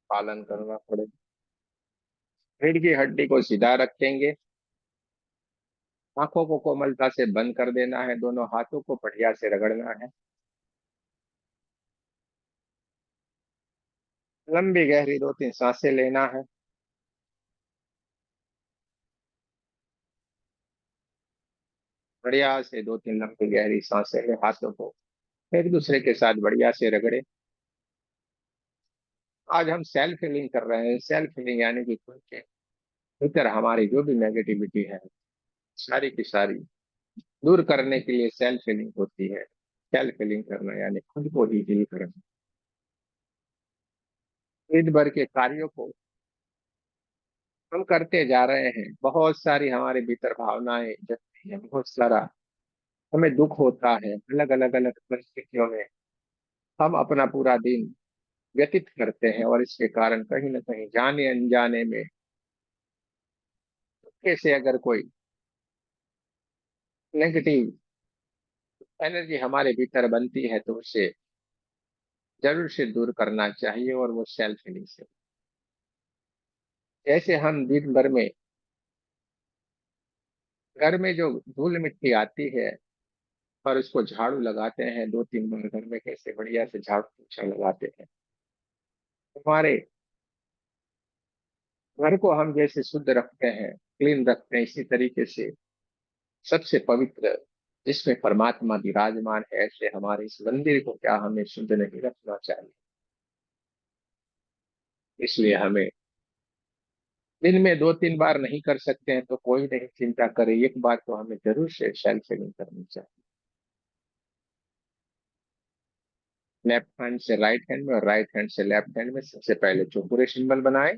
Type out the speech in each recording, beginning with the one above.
पालन करना पड़ेगा। रीढ़ की हड्डी को सीधा रखेंगे। आंखों को कोमलता से बंद कर देना है, दोनों हाथों को बढ़िया से रगड़ना है। लंबी गहरी 2-3 सांसें लेना है। बढ़िया से 2-3 लंबी गहरी सांसें ले, हाथों को एक दूसरे के साथ बढ़िया से रगड़े। आज हम सेल्फ हीलिंग कर रहे हैं। सेल्फ हीलिंग यानी कि खुद के भीतर हमारी जो भी नेगेटिविटी है, सारी की सारी दूर करने के लिए सेल्फ हीलिंग होती है। सेल्फ हीलिंग करना यानी खुद को ही हील करना। दिन भर के कार्यों को हम करते जा रहे हैं। बहुत सारी हमारे भीतर भावनाएं जगती है, बहुत सारा हमें दुख होता है। अलग अलग अलग परिस्थितियों में हम अपना पूरा दिन व्यतीत करते हैं, और इसके कारण कहीं ना कहीं जाने अनजाने में कैसे अगर कोई नेगेटिव एनर्जी हमारे भीतर बनती है तो उसे जरूर से दूर करना चाहिए, और वो सेल्फ हीलिंग से। जैसे हम दिन भर में घर में जो धूल मिट्टी आती है और उसको झाड़ू लगाते हैं 2-3 बार, घर में कैसे बढ़िया से झाड़ू पोछा लगाते हैं, हमारे घर को हम जैसे शुद्ध रखते हैं, क्लीन रखते हैं, इसी तरीके से सबसे पवित्र जिसमें परमात्मा विराजमान है, ऐसे हमारे इस मंदिर को क्या हमें शुद्ध नहीं रखना चाहिए। इसलिए हमें दिन में 2-3 बार नहीं कर सकते हैं तो कोई नहीं, चिंता करे, एक बार तो हमें जरूर से सेल्फ हीलिंग करनी चाहिए। लेफ्ट हैंड से राइट हैंड में और राइट हैंड से लेफ्ट हैंड में सबसे पहले चौकुरे सिंबल बनाए।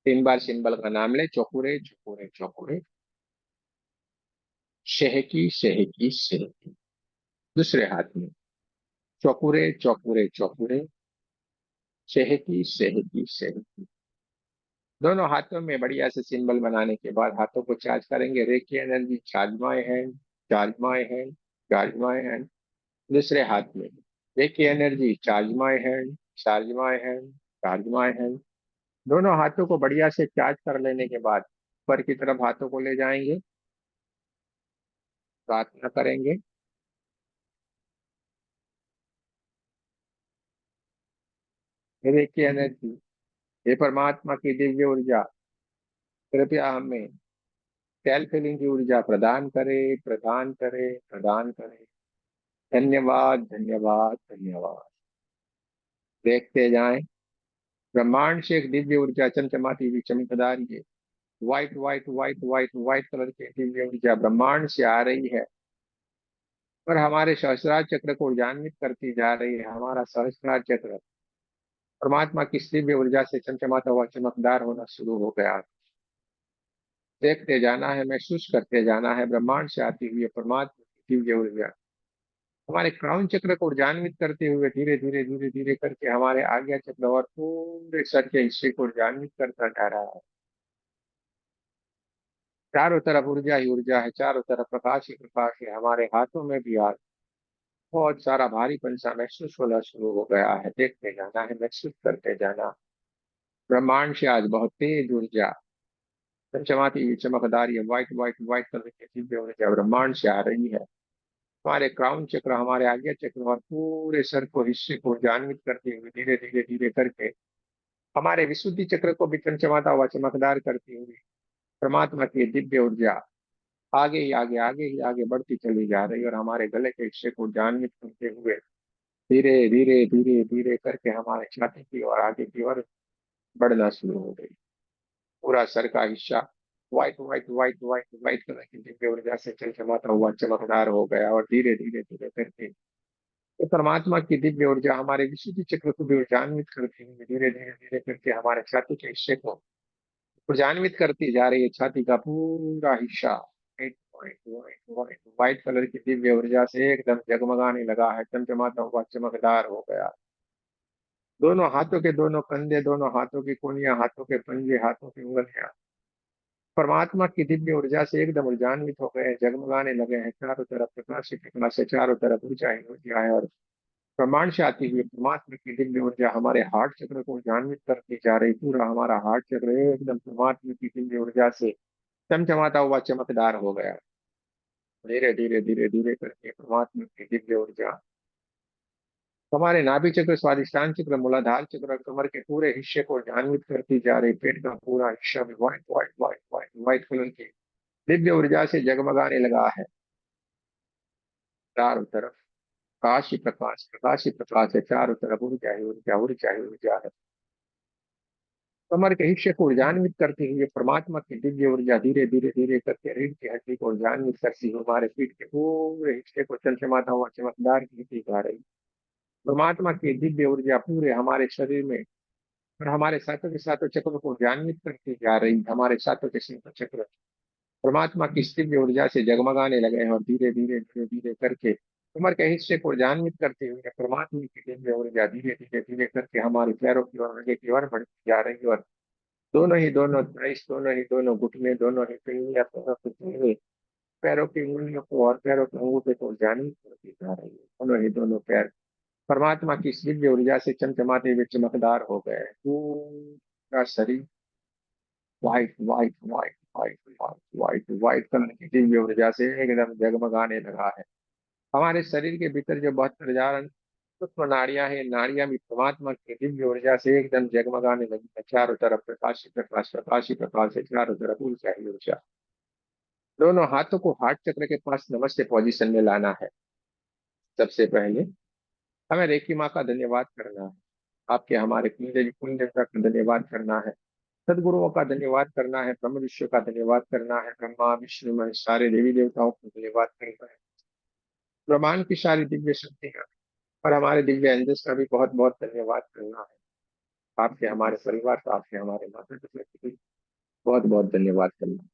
3 बार सिंबल का नाम ले, चौकुरे चौकुरे चौकुरे, शहकी शहकी शहकी। दूसरे हाथ में चौकुरे चौकुरे चौकुरे, शहकी शहकी शहकी। दोनों हाथों में बढ़िया से सिंबल बनाने के बाद हाथों को चार्ज करेंगे। Reiki energy, charge my hand, charge my hand, charge my hand. दूसरे हाथ में reiki energy, charge my hand, charge my hand, charge my hand. दोनों हाथों को बढ़िया से चार्ज कर लेने के बाद ऊपर की तरफ हाथों को ले जाएंगे, प्रार्थना करेंगे। रेकी एनर्जी, हे परमात्मा की दिव्य ऊर्जा, कृपया हमें सेल्फ हीलिंग की ऊर्जा प्रदान करे, प्रदान करे, प्रदान करे। धन्यवाद धन्यवाद धन्यवाद। देखते जाएं, ब्रह्मांड से एक दिव्य ऊर्जा चमचमाती हुई चमकदार ये white white white white white colour की दिव्य ऊर्जा ब्रह्मांड से आ रही है और हमारे सहस्त्रार चक्र को ऊर्जान्वित करती जा रही है। हमारा सहस्त्रार चक्र परमात्मा की इस दिव्य ऊर्जा से चमचमाता हुआ चमकदार होना शुरू हो गया। देखते जाना है, महसूस करते जाना है, ब्रह्मांड से आती हुई परमात्मा की दिव्य ऊर्जा हमारे क्राउन चक्र को ऊर्जान्वित करते हुए धीरे धीरे धीरे धीरे करके हमारे आज्ञा चक्र और पूरे सर के हिस्से को ऊर्जान्वित करता जा रहा है। चारों तरफ ऊर्जा ही ऊर्जा है, चारों तरफ प्रकाश ही प्रकाश है। हमारे हाथों में भी आज बहुत सारा भारीपन सा महसूस होना शुरू हो गया है। देखते जाना है, महसूस करते जाना। ब्रह्मांड से आज बहुत तेज ऊर्जा चमचमाती हुई चमकदार ये व्हाइट व्हाइट व्हाइट कलर की दिव्य ऊर्जा ब्रह्मांड से आ रही है। हमारे क्राउन चक्र, हमारे आज्ञा चक्र और पूरे सर को हिस्से को ऊर्जान्वित करते हुए धीरे धीरे धीरे करके हमारे विशुद्धि चक्र को भी चमचमाता हुआ चमकदार करती हुई परमात्मा की दिव्य ऊर्जा आगे ही आगे आगे ही आगे बढ़ती चली जा रही है, और हमारे गले के हिस्से को ऊर्जान्वित करते हुए धीरे धीरे धीरे धीरे करके हमारे छाती की ओर आगे की ओर बढ़ना शुरू हो गई। पूरा सर का हिस्सा white white white white white colour की दिव्य ऊर्जा से चमचमाता हुआ चमकदार हो गया, और धीरे धीरे धीरे करके तो परमात्मा की दिव्य ऊर्जा हमारे विशुद्धि चक्र को भी ऊर्जान्वित करती हुई धीरे धीरे धीरे करके हमारे छाती के हिस्से को ऊर्जान्वित करती जा रही है। छाती का पूरा हिस्सा white white white white white colour की दिव्य ऊर्जा से एकदम जगमगाने लगा है, चमचमाता हुआ चमकदार हो गया। दोनों हाथों के दोनों कंधे, दोनों हाथों की कुनियां, हाथों के पंजे, हाथों की उंगलियां परमात्मा की दिव्य ऊर्जा से एकदम ऊर्जान्वित हो गए हैं, जगमगाने लगे हैं। चारों तरफ प्रकाश ही प्रकाश है, चारों तरफ ऊर्जा ही ऊर्जा है, और ब्रह्मांड से आती हुई परमात्मा की दिव्य ऊर्जा हमारे हार्ट चक्र को जागृत करती जा रही। पूरा हमारा हार्ट चक्र एकदम परमात्मा की दिव्य ऊर्जा से चमचमाता हुआ चमकदार हो गया। धीरे धीरे धीरे धीरे करके परमात्मा की दिव्य ऊर्जा हमारे नाभि चक्र, स्वादिष्टान चक्र, मूलाधार चक्र, कमर के पूरे हिस्से को जागृत करती जा रही। पेट का पूरा हिस्सा भी white white white white white colour की दिव्य ऊर्जा से जगमगाने लगा है। चारों तरफ प्रकाश ही प्रकाश है। चारों तरफ ऊर्जा ही ऊर्जा, ऊर्जा ही ऊर्जा है। कमर के हिस्से को ऊर्जान्वित करती हुई परमात्मा की दिव्य ऊर्जा धीरे धीरे धीरे करके रीढ़ की हड्डी को ऊर्जान्वित करती हुई हमारे पीठ के पूरे हिस्से को चमचमाता हुआ चमकदार की जा रही। परमात्मा की दिव्य ऊर्जा पूरे हमारे शरीर में और हमारे सातों के सातों चक्रों को ऊर्जान्वित करती जा रही। हमारे सातों के सातों चक्र परमात्मा की दिव्य ऊर्जा से जगमगाने लगे हैं और धीरे धीरे धीरे धीरे करके कमर के हिस्से को ऊर्जान्वित करते हुए परमात्मा की दिव्य ऊर्जा धीरे धीरे धीरे करके हमारे पैरों की ओर, आगे की ओर बढ़ती जा रही है। और दोनों प्राइस, दोनों ही दोनों घुटने, दोनों ही पिंडियां, पैरों के पिंडे, पैरों की उंगलियों को और पैरों के अंगूठे को जागृत करती जा रही है। दोनों ही दोनों पैर परमात्मा की दिव्य ऊर्जा से चमचमाते हुए चमकदार हो गए हैं। पूरा शरीर white white white white white white white colour की दिव्य ऊर्जा से एकदम जगमगाने लगा है। हमारे शरीर के भीतर जो 72,000 सूक्ष्म नाड़ियां हैं, नाड़ियां भी परमात्मा की दिव्य ऊर्जा से एकदम जगमगाने लगी है। चारों तरफ प्रकाश ही प्रकाश, प्रकाश ही प्रकाश है। चारों तरफ ऊर्जा ही ऊर्जा। दोनों हाथों को हार्ट चक्र के पास नमस्ते पोजीशन में लाना है। सबसे पहले हमें रेकी माँ का धन्यवाद करना है। आपके हमारे कुल देवता का धन्यवाद करना है। सदगुरुओं का धन्यवाद करना है। ब्रह्म विष्णु का धन्यवाद करना है। ब्रह्मा विष्णु महेश सारे देवी देवताओं को धन्यवाद करना है। ब्रह्मांड की सारी दिव्य शक्तियां और हमारे दिव्य एंजल्स का भी बहुत बहुत धन्यवाद करना है। आपके हमारे परिवार का, आपके हमारे माता पिता का भी बहुत बहुत धन्यवाद करना है।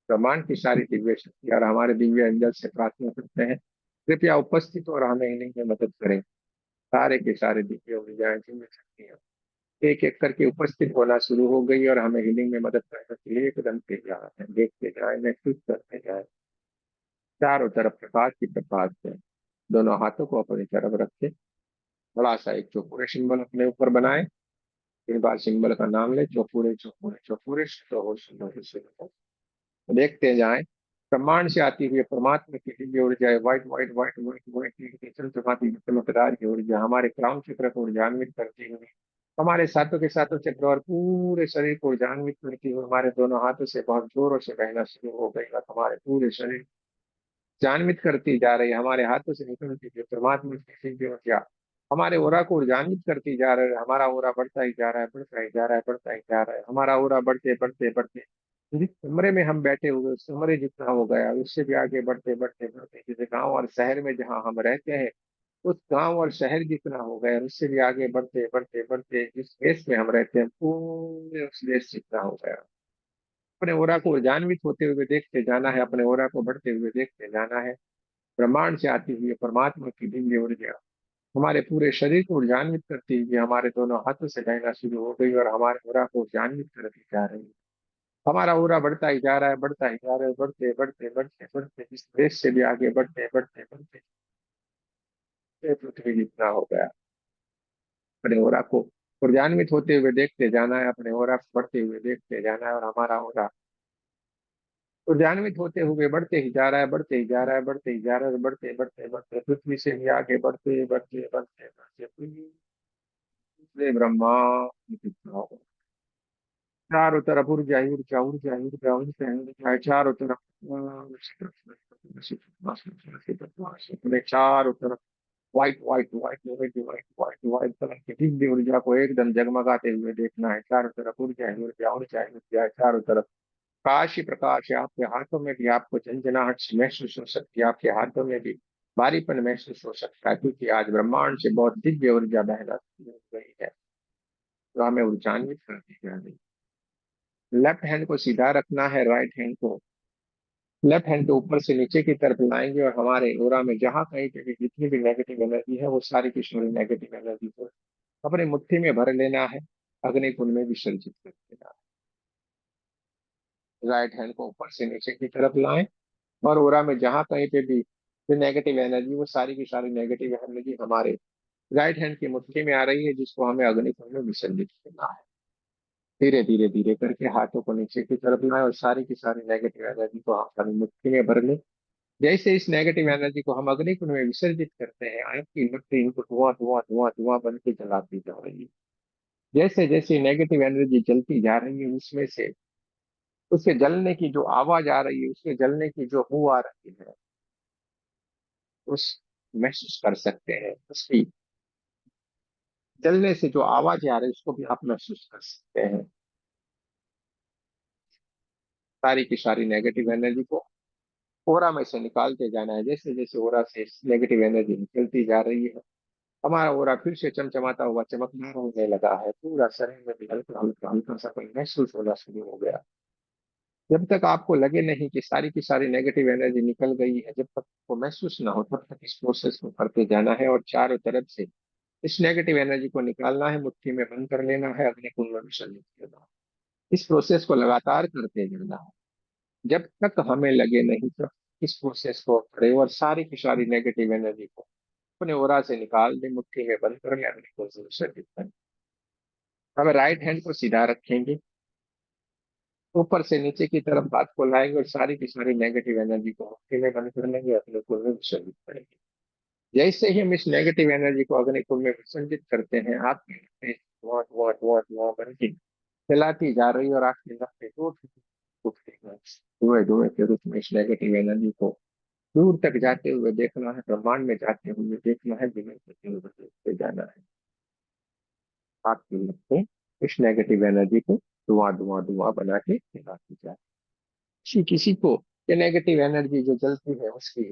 ब्रह्मांड की सारी दिव्य शक्ति और हमारे दिव्य एंजल से प्रार्थना करते हैं, कृपया उपस्थित और हमें इन्हीं में मदद करें। सारे के सारे दिव्य ऊर्जाएं, दिव्य शक्तियां एक एक करके उपस्थित होना शुरू हो गई और हमें हीलिंग में मदद करने के लिए एकदम तैयार है। देखते जाए, महसूस करते जाए। चारों तरफ प्रकाश की प्रकाश है। दोनों हाथों को अपनी तरफ रखे, बड़ा सा एक चौकोरे सिंबल अपने ऊपर बनाए। 3 बार सिंबल का नाम ले, चौकोरे चौकोरे चौकोरे, तो हो सुंदर से देखते जाएं। ब्रह्मांड से आती हुई परमात्मा की दिव्य ऊर्जा है। White white white white white चमचमाती चमकदार की ऊर्जा हमारे क्राउन चक्र को ऊर्जान्वित करती हुई हमारे सातों के सातों चक्र और पूरे शरीर को ऊर्जान्वित करती हुई हमारे दोनों हाथों से बहुत जोरों से बहना शुरू हो गई और हमारे पूरे शरीर जान्वित करती जा रही है। हमारे हाथों से निकलती हुई परमात्मा की दिव्य ऊर्जा हमारे ओरा को ऊर्जान्वित करती जा रही है। हमारा ओरा बढ़ता ही जा रहा है, बढ़ता ही जा रहा है, बढ़ता ही जा रहा है। हमारा ओरा बढ़ते बढ़ते बढ़ते जिस कमरे में हम बैठे हुए उस कमरे जितना हो गया, उससे भी आगे बढ़ते बढ़ते बढ़ते जैसे गांव और शहर में जहाँ हम रहते हैं उस गांव और शहर जितना हो गया, उससे भी आगे बढ़ते बढ़ते बढ़ते जिस देश में हम रहते हैं पूरे उस देश जितना हो गया। अपने ओरा को ऊर्जान्वित होते हुए देखते जाना है, अपने ओरा को बढ़ते हुए देखते जाना है। ब्रह्मांड से आती हुई परमात्मा की दिव्य ऊर्जा हमारे पूरे शरीर को ऊर्जान्वित करती हुई हमारे दोनों हाथों से बहना शुरू हो गई और हमारे ओरा को ऊर्जान्वित करती जा रही है। हमारा ओरा बढ़ता ही जा रहा है, बढ़ता ही जा रहा है, बढ़ते बढ़ते बढ़ते बढ़ते इस देश से भी आगे बढ़ते बढ़ते बढ़ते ये पृथ्वी जितना हो गया। अपने ओरा को ऊर्जान्वित होते हुए देखते जाना है, अपने ओरा को बढ़ते हुए देखते जाना है और हमारा ओरा ऊर्जान्वित होते हुए बढ़ते ही जा रहा है, बढ़ते ही जा रहा है, बढ़ते ही जा रहा है, बढ़ते बढ़ते बढ़ते पृथ्वी से भी आगे बढ़ते बढ़ते बढ़ते बढ़ते पूरे ब्रह्मा जितना हो गया। चारों तरफ ऊर्जा ही ऊर्जा, ऊर्जा ही ऊर्जा, ऊर्जा ही ऊर्जा है। चारों तरफ अपने चारों तरफ white white white white white white white colour की दिव्य ऊर्जा को एकदम जगमगाते हुए देखना है। चारों तरफ ऊर्जा ही ऊर्जा, ऊर्जा ही ऊर्जा है। चारों तरफ प्रकाश ही प्रकाश है। आपके हाथों में भी आपको झंझनाहट महसूस हो सकती है। आपके हाथों में भी भारीपन महसूस हो सकता है, क्योंकि आज ब्रह्मांड से बहुत दिव्य ऊर्जा बहना शुरू हो गई है तो हमें ऊर्जान्वित करती जा रही है। लेफ्ट हैंड को सीधा रखना है, राइट हैंड को लेफ्ट हैंड को ऊपर से नीचे की तरफ लाएंगे और हमारे ओरा में जहां कहीं पे भी जितनी भी नेगेटिव एनर्जी है वो सारी की सारी नेगेटिव एनर्जी को अपने मुट्ठी में भर लेना है, अग्नि कुंड में विसर्जित कर देना है। राइट हैंड को ऊपर से नीचे की तरफ लाएं और ओरा में जहां कहीं पे भी जो नेगेटिव एनर्जी, वो सारी की सारी नेगेटिव एनर्जी हमारे राइट हैंड की मुट्ठी में आ रही है, जिसको हमें अग्निकुंड में विसर्जित करना है। धीरे धीरे धीरे करके हाथों को नीचे की तरफ लाए और सारी की सारी नेगेटिव एनर्जी को हम अपनी मुट्ठी में भर लें। जैसे इस नेगेटिव एनर्जी को हम अग्निकुंड में विसर्जित करते हैं, आपकी मुट्ठी इनको धुआं धुआं धुआं धुआं बन के जलाती जा रही है। जैसे जैसे नेगेटिव एनर्जी जलती जा रही है, उसमें से उसके जलने की जो आवाज आ रही है, उसके जलने की जो बू आ रही है, उस महसूस कर सकते हैं। उसकी जलने से जो आवाज आ रही है, उसको भी आप महसूस कर सकते हैं। सारी की सारी नेगेटिव एनर्जी को ओरा में से निकालते जाना है। जैसे जैसे ओरा से नेगेटिव एनर्जी निकलती जा रही है, हमारा ओरा फिर से चमचमाता हुआ चमकदार होने लगा है। पूरा शरीर में भी हल्का हल्का हल्का सा कोई महसूस होना शुरू हो गया। जब तक आपको लगे नहीं कि सारी की सारी नेगेटिव एनर्जी निकल गई है, जब तक वो महसूस ना हो, तब तक इस प्रोसेस को करते जाना है और चारों तरफ से इस नेगेटिव एनर्जी को निकालना है, मुट्ठी में बंद कर लेना है, अग्नि कुंड में विसर्जित करना है। इस प्रोसेस को लगातार करते जाना है जब तक हमें लगे नहीं, तब इस प्रोसेस को करें और सारी की सारी नेगेटिव एनर्जी को अपने ओरा से निकाल दे, मुट्ठी में बंद कर ले, अग्नि कुंड में विसर्जित करें। अब राइट हैंड को सीधा रखेंगे, ऊपर से नीचे की तरफ हाथ को लाएंगे और सारी की सारी नेगेटिव एनर्जी को मुट्ठी में बंद कर लेंगे, अग्नि कुंड में विसर्जित करेंगे। जैसे ही हम इस नेगेटिव एनर्जी को अग्नि कुंड में विसर्जित करते हैं, आप धुआं धुआं धुआं धुआं बन के फैलाती जा रही है और आपके नफे दूर उठते हैं। धुएं धुएं के रूप में इस नेगेटिव एनर्जी को दूर तक जाते हुए देखना है, ब्रह्मांड में जाते हुए देखना है, विलीन करते हुए देखते जाना है। आपकी नफे इस नेगेटिव एनर्जी को धुआं धुआं धुआं बना के फैलाती जाए। किसी किसी को ये नेगेटिव एनर्जी जो जलती है, उसकी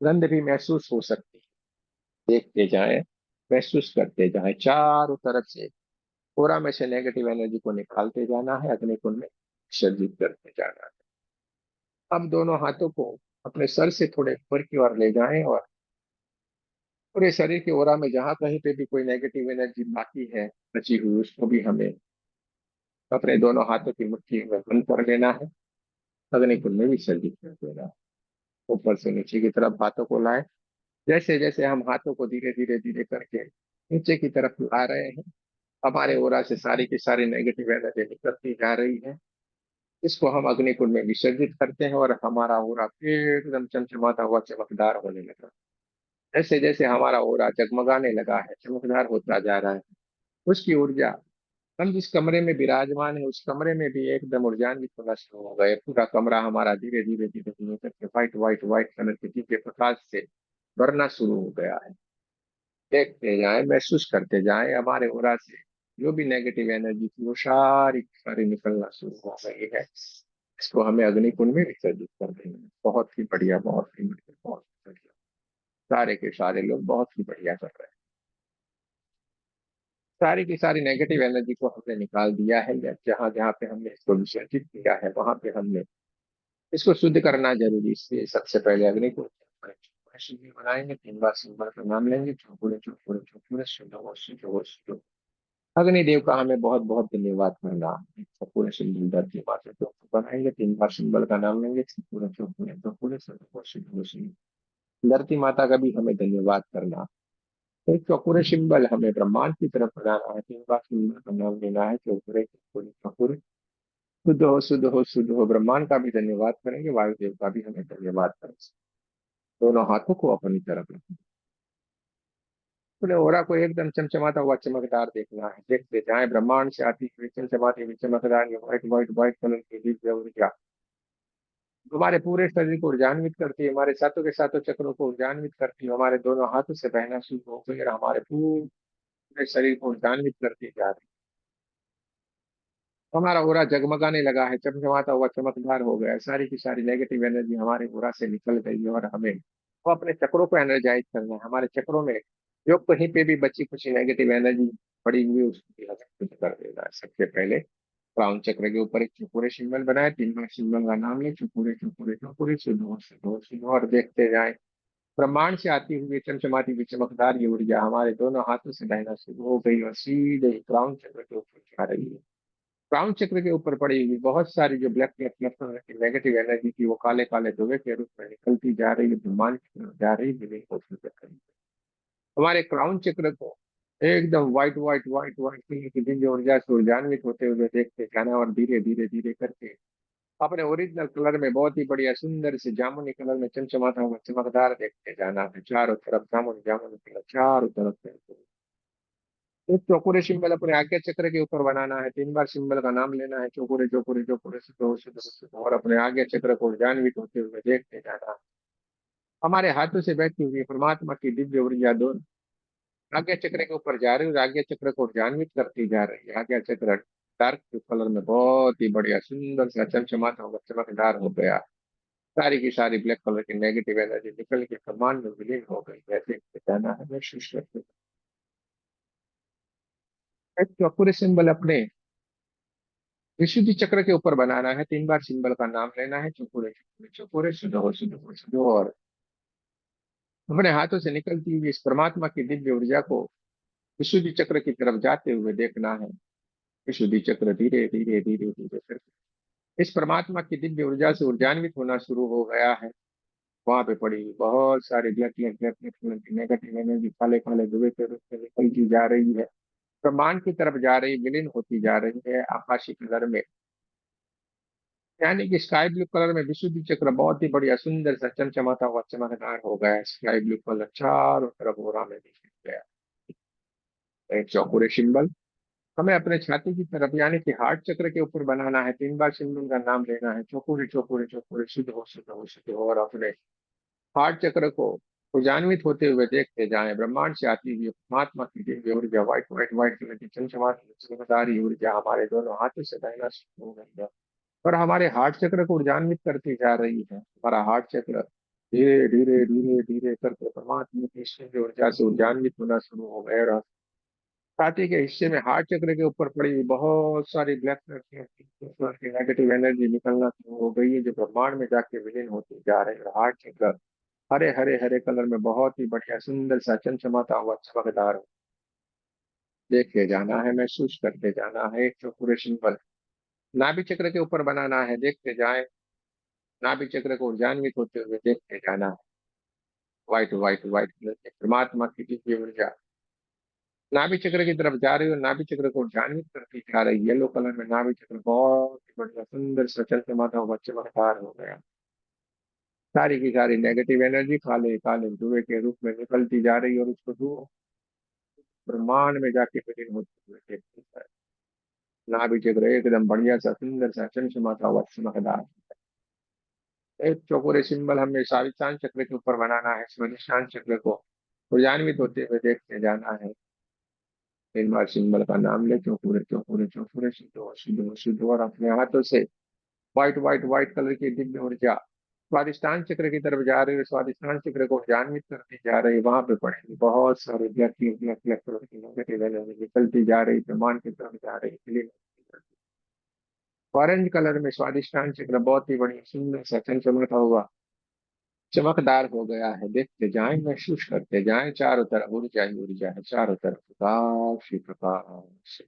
गंध भी महसूस हो सकती है। देखते जाएं, महसूस करते जाएं, चारों तरफ से पूरा में से नेगेटिव एनर्जी को निकालते जाना है, अग्नि कुंड में विसर्जित करते जाना है। अब दोनों हाथों को अपने सर से थोड़े ऊपर की ओर ले जाएं और पूरे शरीर के ओरा में जहां कहीं पे भी कोई नेगेटिव एनर्जी बाकी है बची हुई, उसको भी हमें अपने दोनों हाथों की मुट्ठी में बंद कर लेना है, अग्नि कुंड में विसर्जित कर देना है। ऊपर से नीचे की तरफ हाथों को लाए। जैसे जैसे हम हाथों को धीरे धीरे धीरे करके नीचे की तरफ ला रहे हैं, हमारे ओरा से सारी की सारी नेगेटिव एनर्जी निकलती जा रही है। इसको हम अग्नि कुंड में विसर्जित करते हैं और हमारा ओरा फिर एकदम चमचमाता हुआ चमकदार होने लगा। जैसे जैसे हमारा ओरा जगमगाने लगा है, चमकदार होता जा रहा है, उसकी ऊर्जा, हम जिस कमरे में विराजमान है, उस कमरे में भी एकदम ऊर्जान्वित होना शुरू हो गए। पूरा कमरा हमारा धीरे धीरे धीरे धीरे करके व्हाइट व्हाइट व्हाइट कलर के दिव्य प्रकाश से भरना शुरू हो गया है। देखते जाएं, महसूस करते जाएं, हमारे ओरा से जो भी नेगेटिव एनर्जी थी, वो सारी सारी निकलना शुरू हो गई है। इसको हमें अग्नि कुंड में विसर्जित कर देंगे। बहुत ही बढ़िया, बहुत ही बढ़िया, बहुत ही बढ़िया। सारे के सारे लोग बहुत ही बढ़िया कर रहे हैं। सारी की सारी नेगेटिव एनर्जी को हमने निकाल दिया है, या जहां जहां पे हमने इसको विसर्जित किया है, वहां पे हमने इसको शुद्ध करना जरूरी। इसलिए सबसे पहले अग्नि को शुद्ध बनाएंगे, 3 बार सिंबल का नाम लेंगे, चौपुरे चौपुरे चौपुरे, शुद्ध हो शुद्ध हो शुद्ध हो। अग्निदेव का हमें बहुत बहुत धन्यवाद करना है। पूरे सिंबल धरती माता को बनाएंगे, 3 बार सिंबल का नाम लेंगे, पूरे चौपुरे चौपुरे शुद्ध हो शुद्ध हो शुद्ध हो। धरती माता का भी हमें धन्यवाद करना। एक चौपुरे सिंबल हमें ब्रह्मांड की तरफ बनाना है, 3 बार सिंबल का नाम लेना है, चौपुरे चौपुरे चौपुरे, शुद्ध हो शुद्ध हो शुद्ध हो। ब्रह्मांड का भी धन्यवाद करेंगे, वायुदेव का भी हमें धन्यवाद करेंगे। दोनों हाथों को अपनी तरफ रखें, अपने ओरा को एकदम चमचमाता हुआ चमकदार देखना है। देखते जाएं, ब्रह्मांड से आती हुई चमचमाती हुई चमकदार ये व्हाइट व्हाइट व्हाइट कलर की दिव्य ऊर्जा हमारे पूरे शरीर को ऊर्जान्वित करती है, हमारे सातों के सातों चक्रों को ऊर्जान्वित करती है, हमारे दोनों हाथों से बहना शुरू हो गई और हमारे पूरे शरीर को ऊर्जान्वित करती जा रही है। हमारा ओरा जगमगाने लगा है, चमचमाता हुआ चमकदार हो गया है। सारी की सारी नेगेटिव एनर्जी हमारे ओरा से निकल गई है और हमें वो अपने चक्रों को एनर्जाइज करना है। हमारे चक्रों में जो कहीं पे भी बची कुछ नेगेटिव एनर्जी पड़ी हुई है, उसको भी हमें शुद्ध कर देना है। सबसे पहले क्राउन चक्र के ऊपर एक चौकोरे सिंबल बनाए, 3 बार सिंबल का नाम ले, चौकोरे चौकोरे चौकोरे, शुद्ध हो शुद्ध हो शुद्ध हो। और देखते जाए, ब्रह्मांड से आती हुई चमचमाती हुई चमकदार ये ऊर्जा हमारे दोनों हाथों से बहना शुरू हो गई और सीधे ही क्राउन चक्र के ऊपर जा रही है। क्राउन चक्र के ऊपर पड़ी हुई बहुत सारी जो ब्लैक ब्लैक ब्लैक की नेगेटिव एनर्जी थी, वो काले काले धुएं के रूप में निकलती जा रही है, ब्रह्मांड की तरफ जा रही है, विलीन होती जा रही है। हमारे क्राउन चक्र को एकदम white white white white colour की दिव्य ऊर्जा से ऊर्जान्वित होते हुए देखते जाना, और धीरे धीरे धीरे करके अपने ओरिजिनल कलर में बहुत ही बढ़िया सुंदर से जामुनी कलर में चमचमाता हुआ चमकदार देखते जाना है। चारों तरफ जामुनी जामुनी कलर चारों तरफ से। एक चौकोरे सिंबल अपने आज्ञा चक्र के ऊपर बनाना है, 3 बार सिंबल का नाम लेना है, चौकोरे चौकोरे चौकोरे से दो से दो से दो, और अपने आज्ञा चक्र को ऊर्जान्वित होते हुए देखते जाना है। हमारे हाथों से बहती हुई परमात्मा की दिव्य ऊर्जा दोनों आज्ञा चक्र के ऊपर जा रही है और आज्ञा चक्र को ऊर्जान्वित करती जा रही है। आज्ञा चक्र डार्क कलर में बहुत ही बढ़िया सुंदर सा चमचमाता हुआ चमकदार हो गया। सारी की सारी ब्लैक कलर की नेगेटिव एनर्जी निकल के ब्रह्मांड में विलीन हो गई है। देखते जाना है, महसूस करते एक चौकोरे सिंबल अपने विशुद्धि चक्र के ऊपर बनाना है, 3 बार सिंबल का नाम लेना है, चौकोरे चौकोरे चौकोरे शुद्ध हो शुद्ध हो शुद्ध हो, और अपने हाथों से निकलती हुई इस परमात्मा की दिव्य ऊर्जा को विशुद्धि चक्र की तरफ जाते हुए देखना है। विशुद्धि चक्र धीरे धीरे धीरे धीरे करके इस परमात्मा की दिव्य ऊर्जा से ऊर्जान्वित होना शुरू हो गया है। वहां पे पड़ी हुई बहुत सारी black black black black colour की नेगेटिव एनर्जी काले काले धुएं के रूप में निकलती जा रही है, ब्रह्मांड की तरफ जा रही, विलीन होती जा रही है आकाशी कलर में। यानी कि स्काई ब्लू कलर में विशुद्धि चक्र बहुत ही बढ़िया सुंदर सा चमचमाता हुआ चमकदार हो गया है। स्काई ब्लू कलर चारों तरफ ओरा में दिख गया। एक चौकोरे सिंबल हमें अपने छाती की तरफ यानी कि हार्ट चक्र के ऊपर बनाना है, 3 बार सिंबल का नाम लेना है, चौकोरे चौकोरे चौकोरे शुद्ध हो शुद्ध हो शुद्ध हो, और अपने हार्ट चक्र को ऊर्जान्वित होते हुए देखते जाएं। ब्रह्मांड से आती हुई परमात्मा की दिव्य ऊर्जा व्हाइट व्हाइट व्हाइट कलर की चमचमाती ऊर्जा हमारे दोनों हाथों से बहना शुरू हो गई है, और हमारे हार्ट चक्र को ऊर्जान्वित करती जा रही है। हमारा हार्ट चक्र धीरे धीरे धीरे धीरे करके परमात्मा की इस दिव्य ऊर्जा से ऊर्जान्वित होना शुरू हो गया, और छाती के हिस्से में हार्ट चक्र के ऊपर पड़ी हुई बहुत सारी ब्लैक कलर की नेगेटिव एनर्जी निकलना शुरू हो गई है, जो ब्रह्मांड में जाके विलीन होती जा रही है। हार्ट चक्र हरे हरे हरे कलर में बहुत ही बढ़िया सुंदर सा चमचमाता हुआ चमकदार हो। देखते जाना है, महसूस करते जाना है। एक चौकोरे सिंबल नाभि चक्र के ऊपर बनाना है, देखते जाए। नाभि चक्र को ऊर्जान्वित होते हुए देखते जाना है। व्हाइट व्हाइट व्हाइट कलर के परमात्मा की दिव्य ऊर्जा नाभि चक्र की तरफ जा रही है और नाभि चक्र को ध्यानित करती जा रही है। येलो कलर में नाभि चक्र बहुत ही बढ़िया सुंदर सा चमचमाता हुआ चमकदार हो गया। सारी की सारी नेगेटिव एनर्जी काले काले धुएं के रूप में निकलती जा रही है, और उसको धुआं ब्रह्मांड में जाके विलीन होते हुए देखते जा रहे हैं। नाभि चक्र एकदम बढ़िया सा सुंदर सा चमचमाता हुआ चमकदार। एक चौकोरे सिंबल हमें स्वादिष्टान चक्र के ऊपर बनाना है, स्वादिष्टान चक्र को ऊर्जान्वित होते हुए देखते जाना है। 3 बार सिंबल का नाम ले, चौकोरे चौकोरे चौकोरे शुद्ध शुद्ध शुद्ध, और अपने हाथों से व्हाइट व्हाइट व्हाइट कलर की दिव्य ऊर्जा स्वादिष्टान चक्र की तरफ जा रही है। स्वादिष्टान चक्र को ध्यान्वित करती जा रही है। वहां पे पड़ेगी बहुत सारी ब्लैक ब्लैक ब्लैक कलर की नेगेटिव एनर्जी निकलती जा रही, ब्रह्मांड की तरफ जा रही है। ऑरेंज कलर में स्वादिष्टान चक्र बहुत ही बड़ी सुंदर सा चमचमाता हुआ चमकदार हो गया है। देखते जाएं, महसूस करते जाएं, चारों तरफ ऊर्जा ही ऊर्जा है, चारों तरफ प्रकाश ही प्रकाश।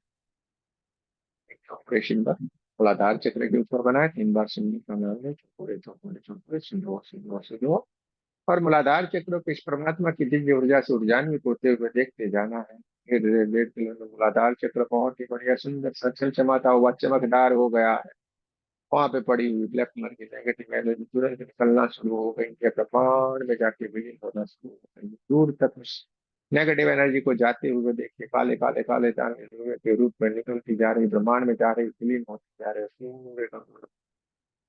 ऑपरेशन पर मूलाधार चक्र के ऊपर बनाए, 3 बार सिंह का नाम है, चौकोरे चौकोरे चौकोरे सिंधु सिंधु सिंधु, और मूलाधार चक्र को इस परमात्मा की दिव्य ऊर्जा से ऊर्जान्वित होते हुए देखते जाना है। धीरे धीरे धीरे मूलाधार चक्र बहुत ही बढ़िया सुंदर सा चमचमाता हुआ चमकदार हो गया है। वहां पे पड़ी हुई ब्लैक कलर की नेगेटिव एनर्जी तुरंत निकलना शुरू हो गई है, ब्रह्मांड में जाके विलीन होना शुरू हो गई। दूर तक उस नेगेटिव एनर्जी को जाते हुए देखिए, काले काले काले दाने धुएं के रूप में निकलती जा रही, ब्रह्मांड में जा रही, विलीन होती जा रही सूर्य का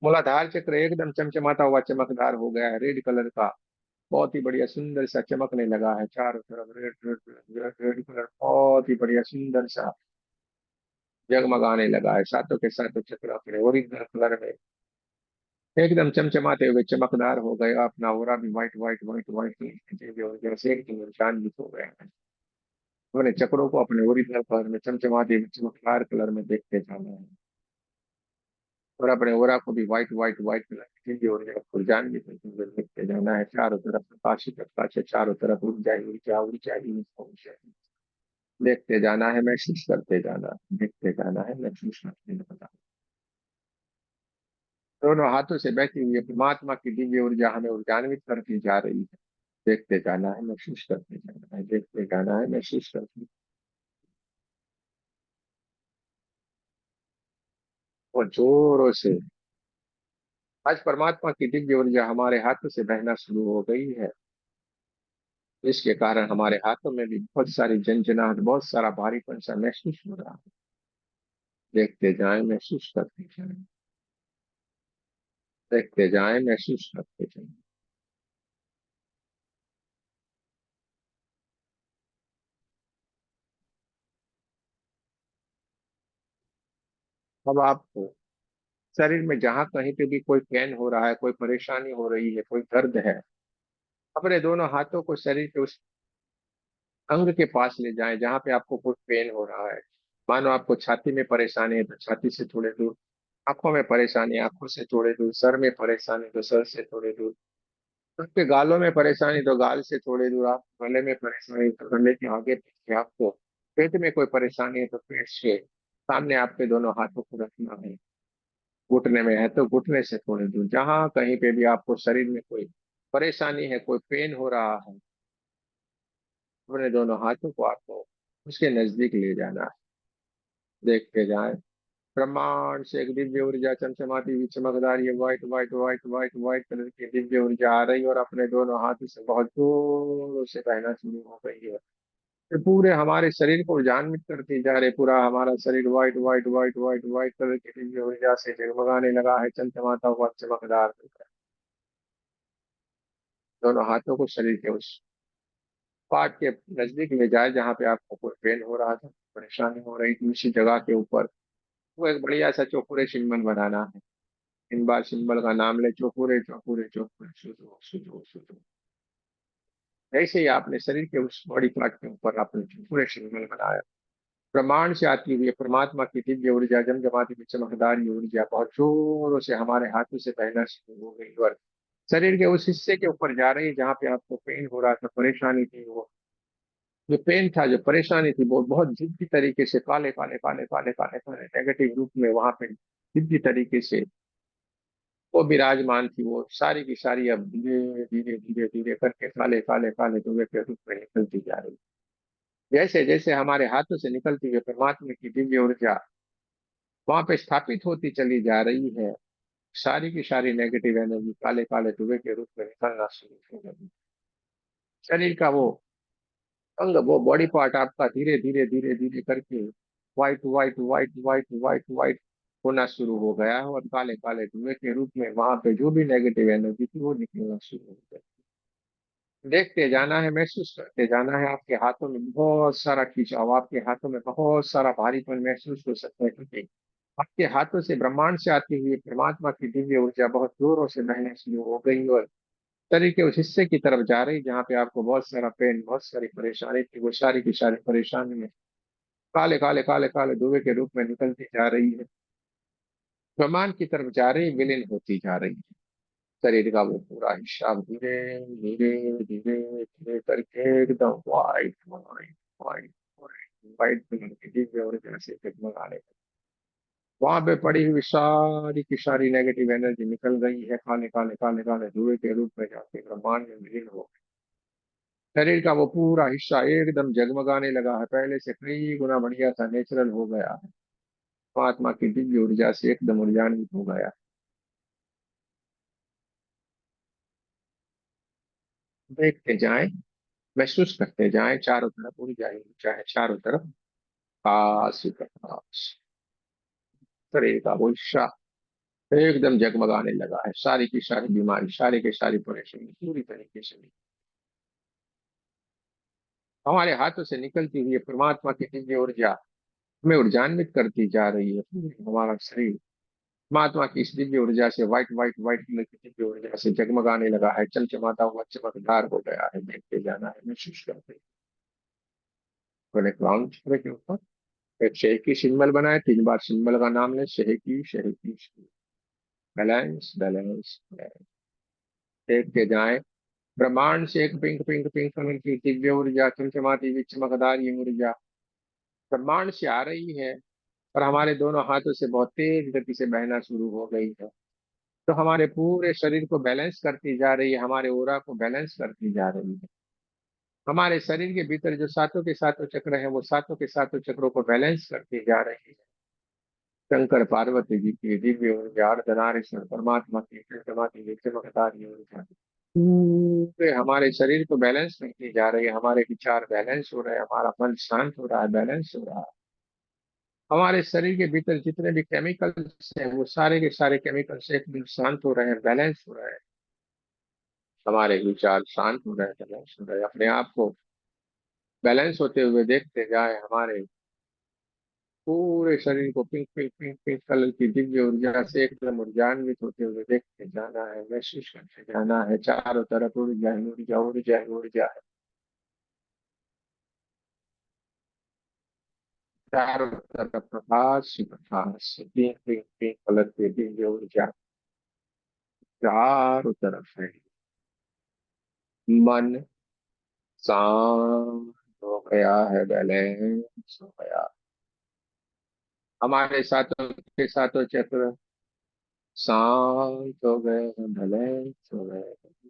मूलाधार चक्र एकदम चमचमाता हुआ चमकदार हो गया है, रेड कलर का बहुत ही बढ़िया सुंदर सा चमकने लगा है। चारों तरफ red red red red colour बहुत ही बढ़िया सुंदर सा जगमगाने लगा है। सातों के सातों चक्र अपने ओरिजिनल कलर में एकदम चमचमाते हुए चमकदार हो गए। अपना ओरा भी व्हाइट व्हाइट व्हाइट व्हाइट जैसे एकदम चांदनी हो गया है। अपने चक्रों को अपने ओरिजिनल कलर में चमचमाते हुए चमकदार कलर में देखते जाना है, और अपने ओरा को भी व्हाइट व्हाइट व्हाइट कलर की चीजें और फुलझान भी देखते जाना है। चारों तरफ प्रकाश ही प्रकाश है, चारों तरफ ऊर्जा ही ऊर्जा ऊर्जा ही ऊर्जा है। देखते जाना है, महसूस करते जाना है, देखते जाना है, महसूस करते जाना। दोनों हाथों से बहती हुई परमात्मा की दिव्य ऊर्जा हमें ऊर्जान्वित करती जा रही है। देखते जाना है, महसूस करते जाना है, देखते जाना है, महसूस करते। और जोरों से आज परमात्मा की दिव्य ऊर्जा हमारे हाथों से बहना शुरू हो गई है। इसके कारण हमारे हाथों में भी बहुत सारी झंझनाहट, बहुत सारा भारीपन सा महसूस हो रहा है। देखते जाएं, महसूस करते जाएं, देखते जाएं, महसूस करते जाएं। अब आपको शरीर में जहां कहीं पे भी कोई पेन हो रहा है, कोई परेशानी हो रही है, कोई दर्द है, अपने दोनों हाथों को शरीर के उस अंग के पास ले जाएं जहां पे आपको कोई पेन हो रहा है। मानो आपको छाती में परेशानी है तो छाती से थोड़े दूर, आंखों में परेशानी है, आंखों से थोड़े दूर, सर में परेशानी तो सर से थोड़े दूर, आपके गालों में परेशानी तो गाल से थोड़े दूर, आप गले में परेशानी तो गले के आगे पीछे, आपको पेट में कोई परेशानी है तो पेट से सामने आपके दोनों हाथों को रखना है। घुटने में है तो घुटने से थोड़े दूर, जहां कहीं पे भी आपको शरीर में कोई परेशानी है, कोई पेन हो रहा है, अपने दोनों हाथों को आपको उसके नजदीक ले जाना है। देखते जाए, ब्रह्मांड से एक दिव्य ऊर्जा चमचमाती हुई चमकदार ये white white white white white colour की दिव्य ऊर्जा आ रही है और अपने दोनों हाथों से बहुत जोरों से बहना शुरू हो गई है। ये पूरे हमारे शरीर को ऊर्जान्वित करती जा रही, पूरा हमारा शरीर white white white white white colour की दिव्य ऊर्जा से जगमगाने लगा है, चमचमाता हुआ चमकदार। दोनों हाथों को शरीर के उस पार्ट के नजदीक ले जाए जहाँ पे आपको कोई पेन हो रहा था, परेशानी हो रही थी, उसी जगह के ऊपर वो एक बढ़िया सा चौकुरे सिंबल बनाना है। इन बार सिंबल का नाम ले, चौकुरे चौकुरे चौकुरे सुधो सुधो सुधो। ऐसे ही आपने शरीर के उस बॉडी पार्ट के ऊपर आपने चौकुरे सिंबल बनाया। ब्रह्मांड से आती हुई परमात्मा की दिव्य ऊर्जा, जमजमाती हुई चमकदार ये ऊर्जा बहुत जोरों से हमारे हाथों से बहना शुरू हो गई और शरीर के उस हिस्से के ऊपर जा रही है जहाँ पे आपको पेन हो रहा था, परेशानी थी। वो जो पेन था, जो परेशानी थी, वो बहुत जिद्दी तरीके से काले काले काले काले काले काले नेगेटिव रूप में वहां पे जिद्दी तरीके से वो विराजमान थी। वो सारी की सारी अब धीरे धीरे धीरे धीरे करके काले काले काले धुएं के रूप में निकलती जा रही। जैसे जैसे हमारे हाथों से निकलती हुई परमात्मा की दिव्य ऊर्जा वहां पे स्थापित होती चली जा रही है, सारी की सारी नेगेटिव एनर्जी काले काले धुएं के रूप में निकलना शुरू हो गई। शरीर का वो अंग, वो बॉडी पार्ट आपका धीरे धीरे धीरे धीरे करके white white white white white white होना शुरू हो गया है और काले काले धुएं के रूप में वहां पे जो भी नेगेटिव एनर्जी थी वो निकलना शुरू हो गई। देखते जाना है, महसूस करते जाना है। आपके हाथों में बहुत सारा खिंचाव, आपके हाथों में बहुत सारा भारीपन महसूस हो सकता है, क्योंकि आपके हाथों से ब्रह्मांड से आती हुई परमात्मा की दिव्य ऊर्जा बहुत जोरों से बहने शुरू हो गई और शरीर के उस हिस्से की तरफ जा रही जहाँ पे आपको बहुत सारा पेन, बहुत सारी परेशानी थी, वो सारी की सारी परेशानी में काले काले काले काले धुएं के रूप में निकलती जा रही है, ब्रह्मांड की तरफ जा रही, विलीन होती जा रही है। शरीर का वो पूरा हिस्सा धीरे धीरे धीरे धीरे करके एकदम white white white white white colour की दिव्य ऊर्जा से जगमगाने लगा। वहां पे पड़ी हुई सारी की सारी नेगेटिव एनर्जी निकल गई है, काले काले काले काले धुएं के रूप में जाके ब्रह्मांड में विलीन हो गई। शरीर का वो पूरा हिस्सा एकदम जगमगाने लगा है, पहले से कई गुना बढ़िया सा नेचुरल हो गया है, परमात्मा की दिव्य ऊर्जा से एकदम ऊर्जान्वित हो गया। देखते जाएं, महसूस करते जाएं, चारों तरफ ऊर्जा ही ऊर्जा है, चारों तरफ प्रकाश ही प्रकाश। शरीर का वो हिस्सा एकदम जगमगाने लगा है, सारी की सारी बीमारी, सारी की सारी परेशानी पूरी तरीके से हमारे हाथों से निकलती हुई परमात्मा की दिव्य ऊर्जा हमें ऊर्जान्वित करती जा रही है। हमारा शरीर परमात्मा की इस दिव्य ऊर्जा से व्हाइट व्हाइट व्हाइट कलर की दिव्य ऊर्जा से जगमगाने लगा है, चमचमाता हुआ चमकदार हो गया है। देखते जाना है, महसूस करते राउंड चक्र के ऊपर एक शह की सिंबल बनाए, 3 बार सिंबल का नाम ले, शह की बैलेंस बैलेंस बैलेंस। देखते जाए, ब्रह्मांड से एक पिंक पिंक पिंक कलर की दिव्य ऊर्जा, चमचमाती हुई चमकदार ये ऊर्जा ब्रह्मांड से आ रही है और हमारे दोनों हाथों से बहुत तेज गति से बहना शुरू हो गई है। तो हमारे पूरे शरीर को बैलेंस करती जा रही है, हमारे ओरा को बैलेंस करती जा रही है। हमारे शरीर के भीतर जो सातों के सातों चक्र हैं वो सातों के सातों चक्रों को बैलेंस करती जा रही है। शंकर पार्वती जी की दिव्य ऊर्जा, अर्धनारीश्वर परमात्मा की चमकता चमकदार ऊर्जा पूरे हमारे शरीर को बैलेंस में की जा रही है। हमारे विचार बैलेंस हो रहे हैं, हमारा मन शांत हो रहा है, बैलेंस हो रहा है। हमारे शरीर के भीतर जितने भी केमिकल्स हैं वो सारे के सारे केमिकल्स एकदम शांत हो रहे हैं, बैलेंस हो रहे हैं। हमारे विचार शांत हो रहे हैं, बैलेंस हो रहे हैं। अपने आप को बैलेंस होते हुए देखते जाए। हमारे पूरे शरीर को pink pink pink pink colour की दिव्य ऊर्जा से एकदम ऊर्जान्वित होते हुए देखते जाना है, महसूस करते जाना है। चारों तरफ ऊर्जा ही ऊर्जा, ऊर्जा ही ऊर्जा है। चारों तरफ प्रकाश ही प्रकाश, पिंक पिंक पिंक कलर की दिव्य ऊर्जा चारों तरफ है। मन शांत हो गया है, बैलेंस हो गया। हमारे साथों के साथों चक्र शांत हो गए हैं, बैलेंस हो गए हैं।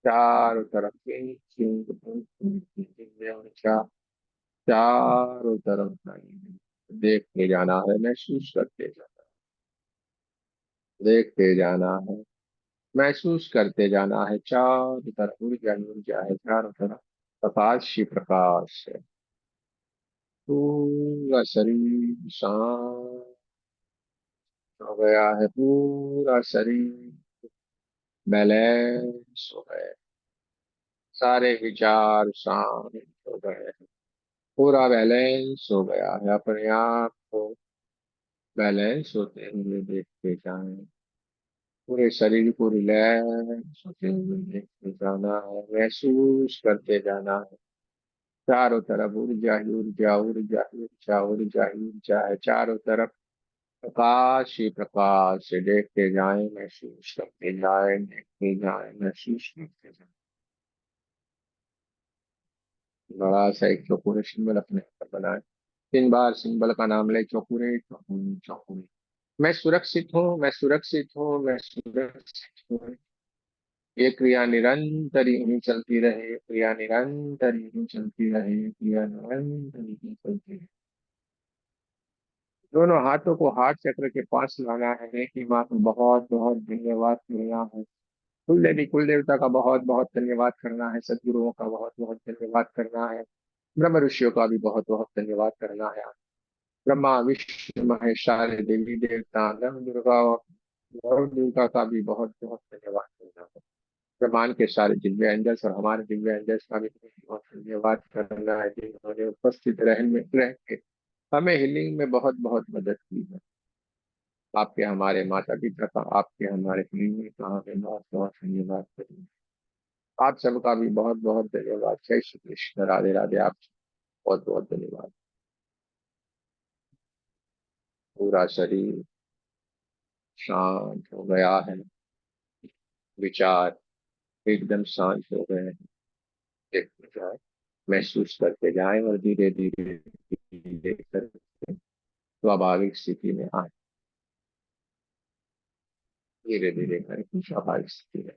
चारों तरफ pink pink pink pink pink Divya ऊर्जा चारों तरफ नहीं, देखते जाना है, महसूस करते जाना, देखते जाना है, महसूस करते जाना है। चारों तरफ ऊर्जा ही ऊर्जा है, चारों तरफ प्रकाश ही प्रकाश है। पूरा शरीर शांत हो गया है, पूरा शरीर बैलेंस हो गए, सारे विचार शांत हो गए, पूरा बैलेंस हो गया है। अपने आप को बैलेंस होते हुए देखते जाएं, पूरे शरीर को रिलैक्स होते हुए देखते जाना है, महसूस करते जाना है। चारों तरफ ऊर्जा ही ऊर्जा, ऊर्जा ही ऊर्जा, ऊर्जा ही ऊर्जा है। चारों तरफ प्रकाश ही प्रकाश है। देखते जाएं, महसूस करते जाएं, देखते जाएं, महसूस करते जाएं। बड़ा सा एक चौकोर सिंबल अपने ऊपर बनाए। 3 बार सिंबल का नाम ले, चौकुरे चौकुरे चौकुरे। मैं सुरक्षित हूँ, मैं सुरक्षित हूँ, मैं सुरक्षित हूँ। ये क्रिया निरंतर ही चलती रहे, क्रिया निरंतर ही चलती रहे, क्रिया निरंतर ही चलती रहे। दोनों हाथों को हाथ चक्र के पास लाना है। कि माँ को बहुत बहुत धन्यवाद करना है। कुल देवी कुल देवता का बहुत बहुत धन्यवाद करना है। सदगुरुओं का बहुत बहुत धन्यवाद करना है। ब्रह्म ऋषियों का भी बहुत बहुत धन्यवाद करना है। ब्रह्मा विष्णु महेश सारे देवी देवता नव दुर्गा और दुर्गा का भी बहुत बहुत धन्यवाद करना है। ब्रह्मांड के सारे दिव्य एंजल्स और हमारे दिव्य एंजल्स का भी बहुत धन्यवाद करना है, जिन्होंने उपस्थित रह के हमें हीलिंग में बहुत बहुत मदद की है। आपके हमारे माता पिता का, आपके हमारे हीलिंग का हमें बहुत बहुत धन्यवाद करें। आप सबका भी बहुत बहुत धन्यवाद। जय श्री कृष्ण, राधे राधे। आप बहुत बहुत धन्यवाद। पूरा शरीर शांत हो गया है, विचार एकदम शांत हो गए हैं। देखते जाए, महसूस करते जाएं और धीरे धीरे धीरे करके स्वाभाविक स्थिति में आए। धीरे धीरे करके स्वाभाविक स्थिति में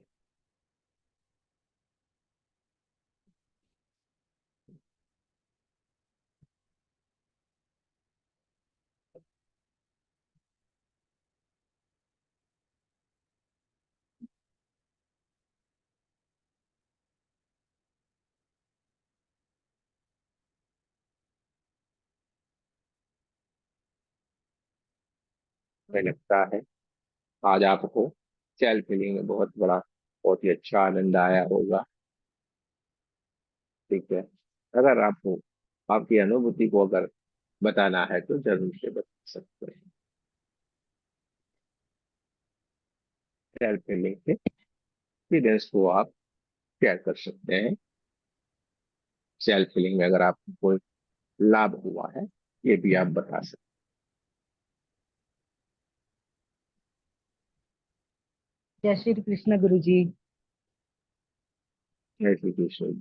हमें लगता है आज आपको सेल्फ हीलिंग में बहुत ही अच्छा आनंद आया होगा। ठीक है, अगर आपको आपकी अनुभूति को अगर बताना है तो जरूर से बता सकते हैं। सेल्फ हीलिंग के एक्सपीरियंस को आप शेयर कर सकते हैं। सेल्फ हीलिंग में अगर आपको कोई लाभ हुआ है, ये भी आप बता सकते जय श्री कृष्ण गुरु जी। हैं। जय श्री कृष्ण।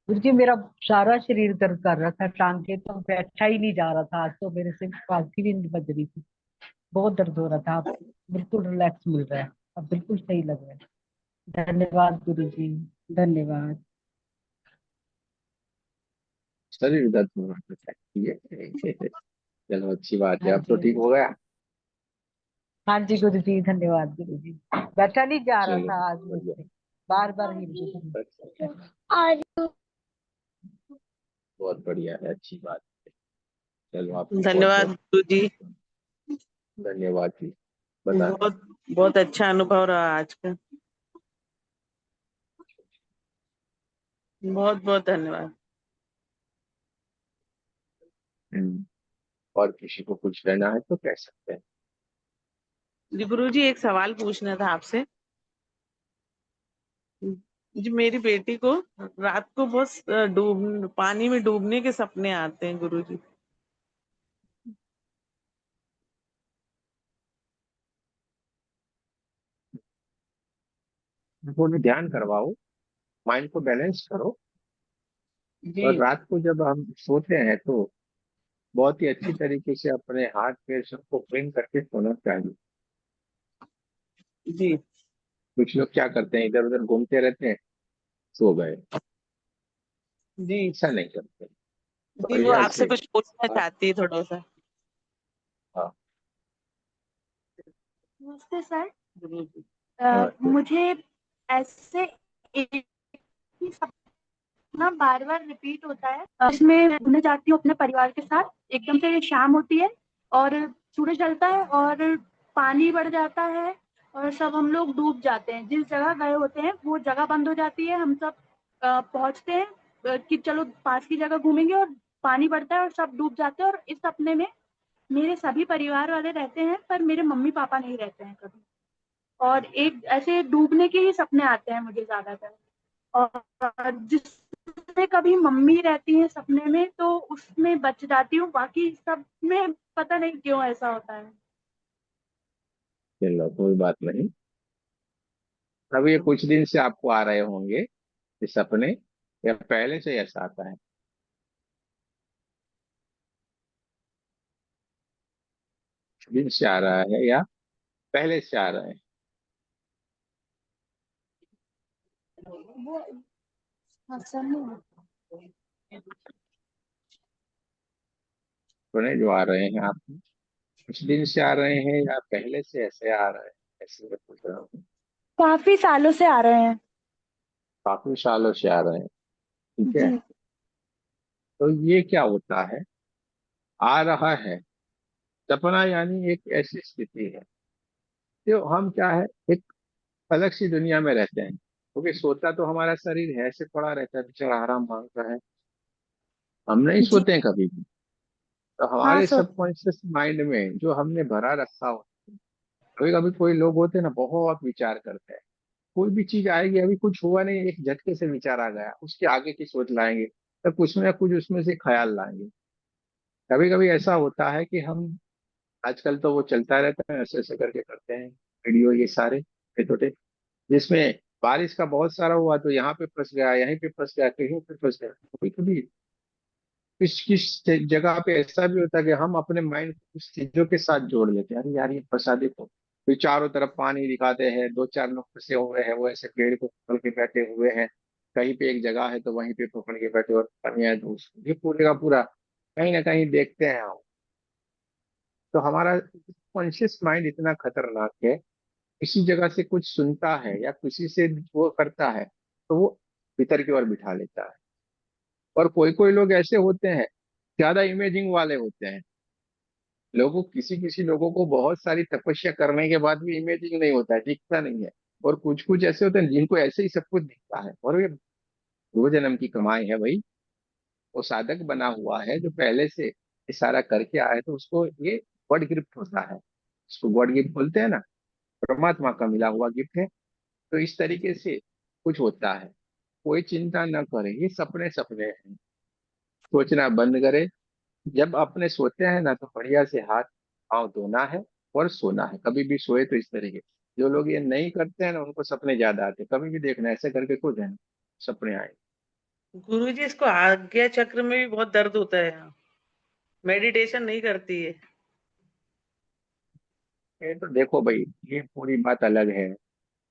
गुरु जी, मेरा सारा शरीर दर्द कर रहा था, टांगे तो बैठा ही नहीं जा रहा था। आज तो मेरे से पालथी भी नहीं बज रही थी, बहुत दर्द हो रहा था। अब बिल्कुल रिलैक्स मिल रहा है, अब बिल्कुल सही लग रहा है। धन्यवाद गुरु जी, धन्यवाद। शरीर दर्द होना तो चाहिए। चलो अच्छी बात है, हाँ अब तो जी, हाँ ठीक हो जी। गया। हाँ जी गुरु जी, धन्यवाद गुरु जी। बैठा नहीं जा रहा चलो था आज बढ़िया। मुझसे, बार बार हिम्मत अच्छा, नहीं। बहुत बढ़िया है, अच्छी बात। चलो आपको बहुत धन्यवाद बहुत गुरु जी। धन्यवाद जी बताने। बहुत बहुत अच्छा अनुभव रहा आज का। बहुत बहुत धन्यवाद। और किसी को कुछ कहना है तो कह सकते हैं। जी गुरु जी, एक सवाल पूछना था आपसे। जी मेरी बेटी को रात को बहुत डूब पानी में डूबने के सपने आते हैं गुरु जी। थोड़ा ध्यान करवाओ, माइंड को बैलेंस करो। जी और रात को जब हम सोते हैं तो बहुत ही अच्छी तरीके से अपने हाथ पैर सबको फ्रेम करके सोना चाहिए। जी कुछ लोग क्या करते हैं, इधर उधर घूमते रहते हैं, सो गए। जी ऐसा नहीं करते। जी। वो बढ़िया आपसे से कुछ पूछना आप। चाहती है थोड़ा सा। हाँ, नमस्ते सर। गुरु जी। नमस्ते। मुझे ऐसे एक ही सपना बार बार रिपीट होता है, इसमें मैं घूमने जाती हूँ अपने परिवार के साथ। एकदम से शाम होती है और सूरज ढलता है और पानी बढ़ जाता है और सब हम लोग डूब जाते हैं। जिस जगह गए होते हैं वो जगह बंद हो जाती है। हम सब पहुंचते हैं कि चलो पास की जगह घूमेंगे और पानी बढ़ता है और सब डूब जाते हैं। और इस सपने में मेरे सभी परिवार वाले रहते हैं पर मेरे मम्मी पापा नहीं रहते हैं कभी। और एक ऐसे डूबने के ही सपने आते हैं मुझे ज्यादातर। और जिसमें कभी मम्मी रहती है सपने में तो उसमें बच जाती हूँ, बाकी सब में पता नहीं क्यों ऐसा होता है। चलो कोई बात नहीं। अब ये कुछ दिन से आपको आ रहे होंगे ये सपने, या पहले से ऐसा आता है? कुछ दिन से आ रहा है या पहले से आ रहा है? वो अक्सर नहीं। सपने जो आ रहे हैं आप, कुछ दिन से आ रहे हैं या पहले से ऐसे आ रहे हैं, ऐसे मैं पूछ रहा हूँ। काफी सालों से आ रहे हैं। काफी सालों से आ रहे हैं, ठीक है। जी। तो ये क्या होता है, आ रहा है। सपना यानी एक ऐसी स्थिति है जो हम क्या है, एक अलग सी दुनिया में रहते हैं, क्योंकि सोता तो हमारा शरीर है, ऐसे पड़ा रहता है, बेचारा आराम मांगता है। हम नहीं जी। सोते हैं कभी भी। तो हाँ हमारे सो। सबकॉन्शियस माइंड में जो हमने भरा रखा हो, कभी कभी कोई लोग होते हैं ना, बहुत विचार करते हैं। कोई भी चीज आएगी, अभी कुछ हुआ नहीं, एक झटके से विचार आ गया, उसके आगे की सोच लाएंगे, तो कुछ ना कुछ उसमें से ख्याल लाएंगे। कभी कभी ऐसा होता है कि हम, आजकल तो वो चलता रहता है, ऐसे ऐसे करके करते हैं वीडियो ये सारे छोटे छोटे, जिसमें बारिश का बहुत सारा हुआ तो यहाँ पे फंस गया, यहीं पे फंस गया, कहीं पे फंस गया। कभी कभी किस किस जगह पे ऐसा भी होता है कि हम अपने माइंड को उस चीजों के साथ जोड़ लेते हैं, अरे यार ये फंसा देखो। फिर चारों तरफ पानी दिखाते हैं, दो चार लोग फंसे हुए हैं, वो ऐसे पेड़ को पकड़ के बैठे हुए हैं। कहीं पे एक जगह है तो वहीं पे पकड़ के बैठे, और पानी है तो ये पूरे का पूरा कहीं ना कहीं देखते हैं हम। तो हमारा कॉन्शियस माइंड इतना खतरनाक है, किसी जगह से कुछ सुनता है या किसी से वो करता है तो वो भीतर की ओर बिठा लेता है। और कोई कोई लोग ऐसे होते हैं, ज्यादा इमेजिंग वाले होते हैं। लोगों, किसी किसी लोगों को बहुत सारी तपस्या करने के बाद भी इमेजिंग नहीं होता है, दिखता नहीं है। और कुछ कुछ ऐसे होते हैं जिनको ऐसे ही सब कुछ दिखता है, और ये पूर्व जन्म की कमाई है भाई। वो साधक बना हुआ है जो पहले से इशारा करके आया है, तो उसको ये गॉड गिफ्ट होता है। उसको गॉड गिफ्ट बोलते हैं ना, परमात्मा का मिला हुआ गिफ्ट है। तो इस तरीके से कुछ होता है। कोई चिंता न करे, ये सपने सपने हैं। सोचना बंद करे। जब अपने सोते हैं ना तो बढ़िया से हाथ पाँव धोना है और सोना है। कभी भी सोए तो इस तरीके, जो लोग ये नहीं करते हैं ना उनको सपने ज्यादा आते हैं। कभी भी देखना, ऐसे करके कुछ है सपने आए। गुरु जी, इसको आज्ञा चक्र में भी बहुत दर्द होता है। मेडिटेशन नहीं करती है। ये तो देखो भाई, ये पूरी बात अलग है।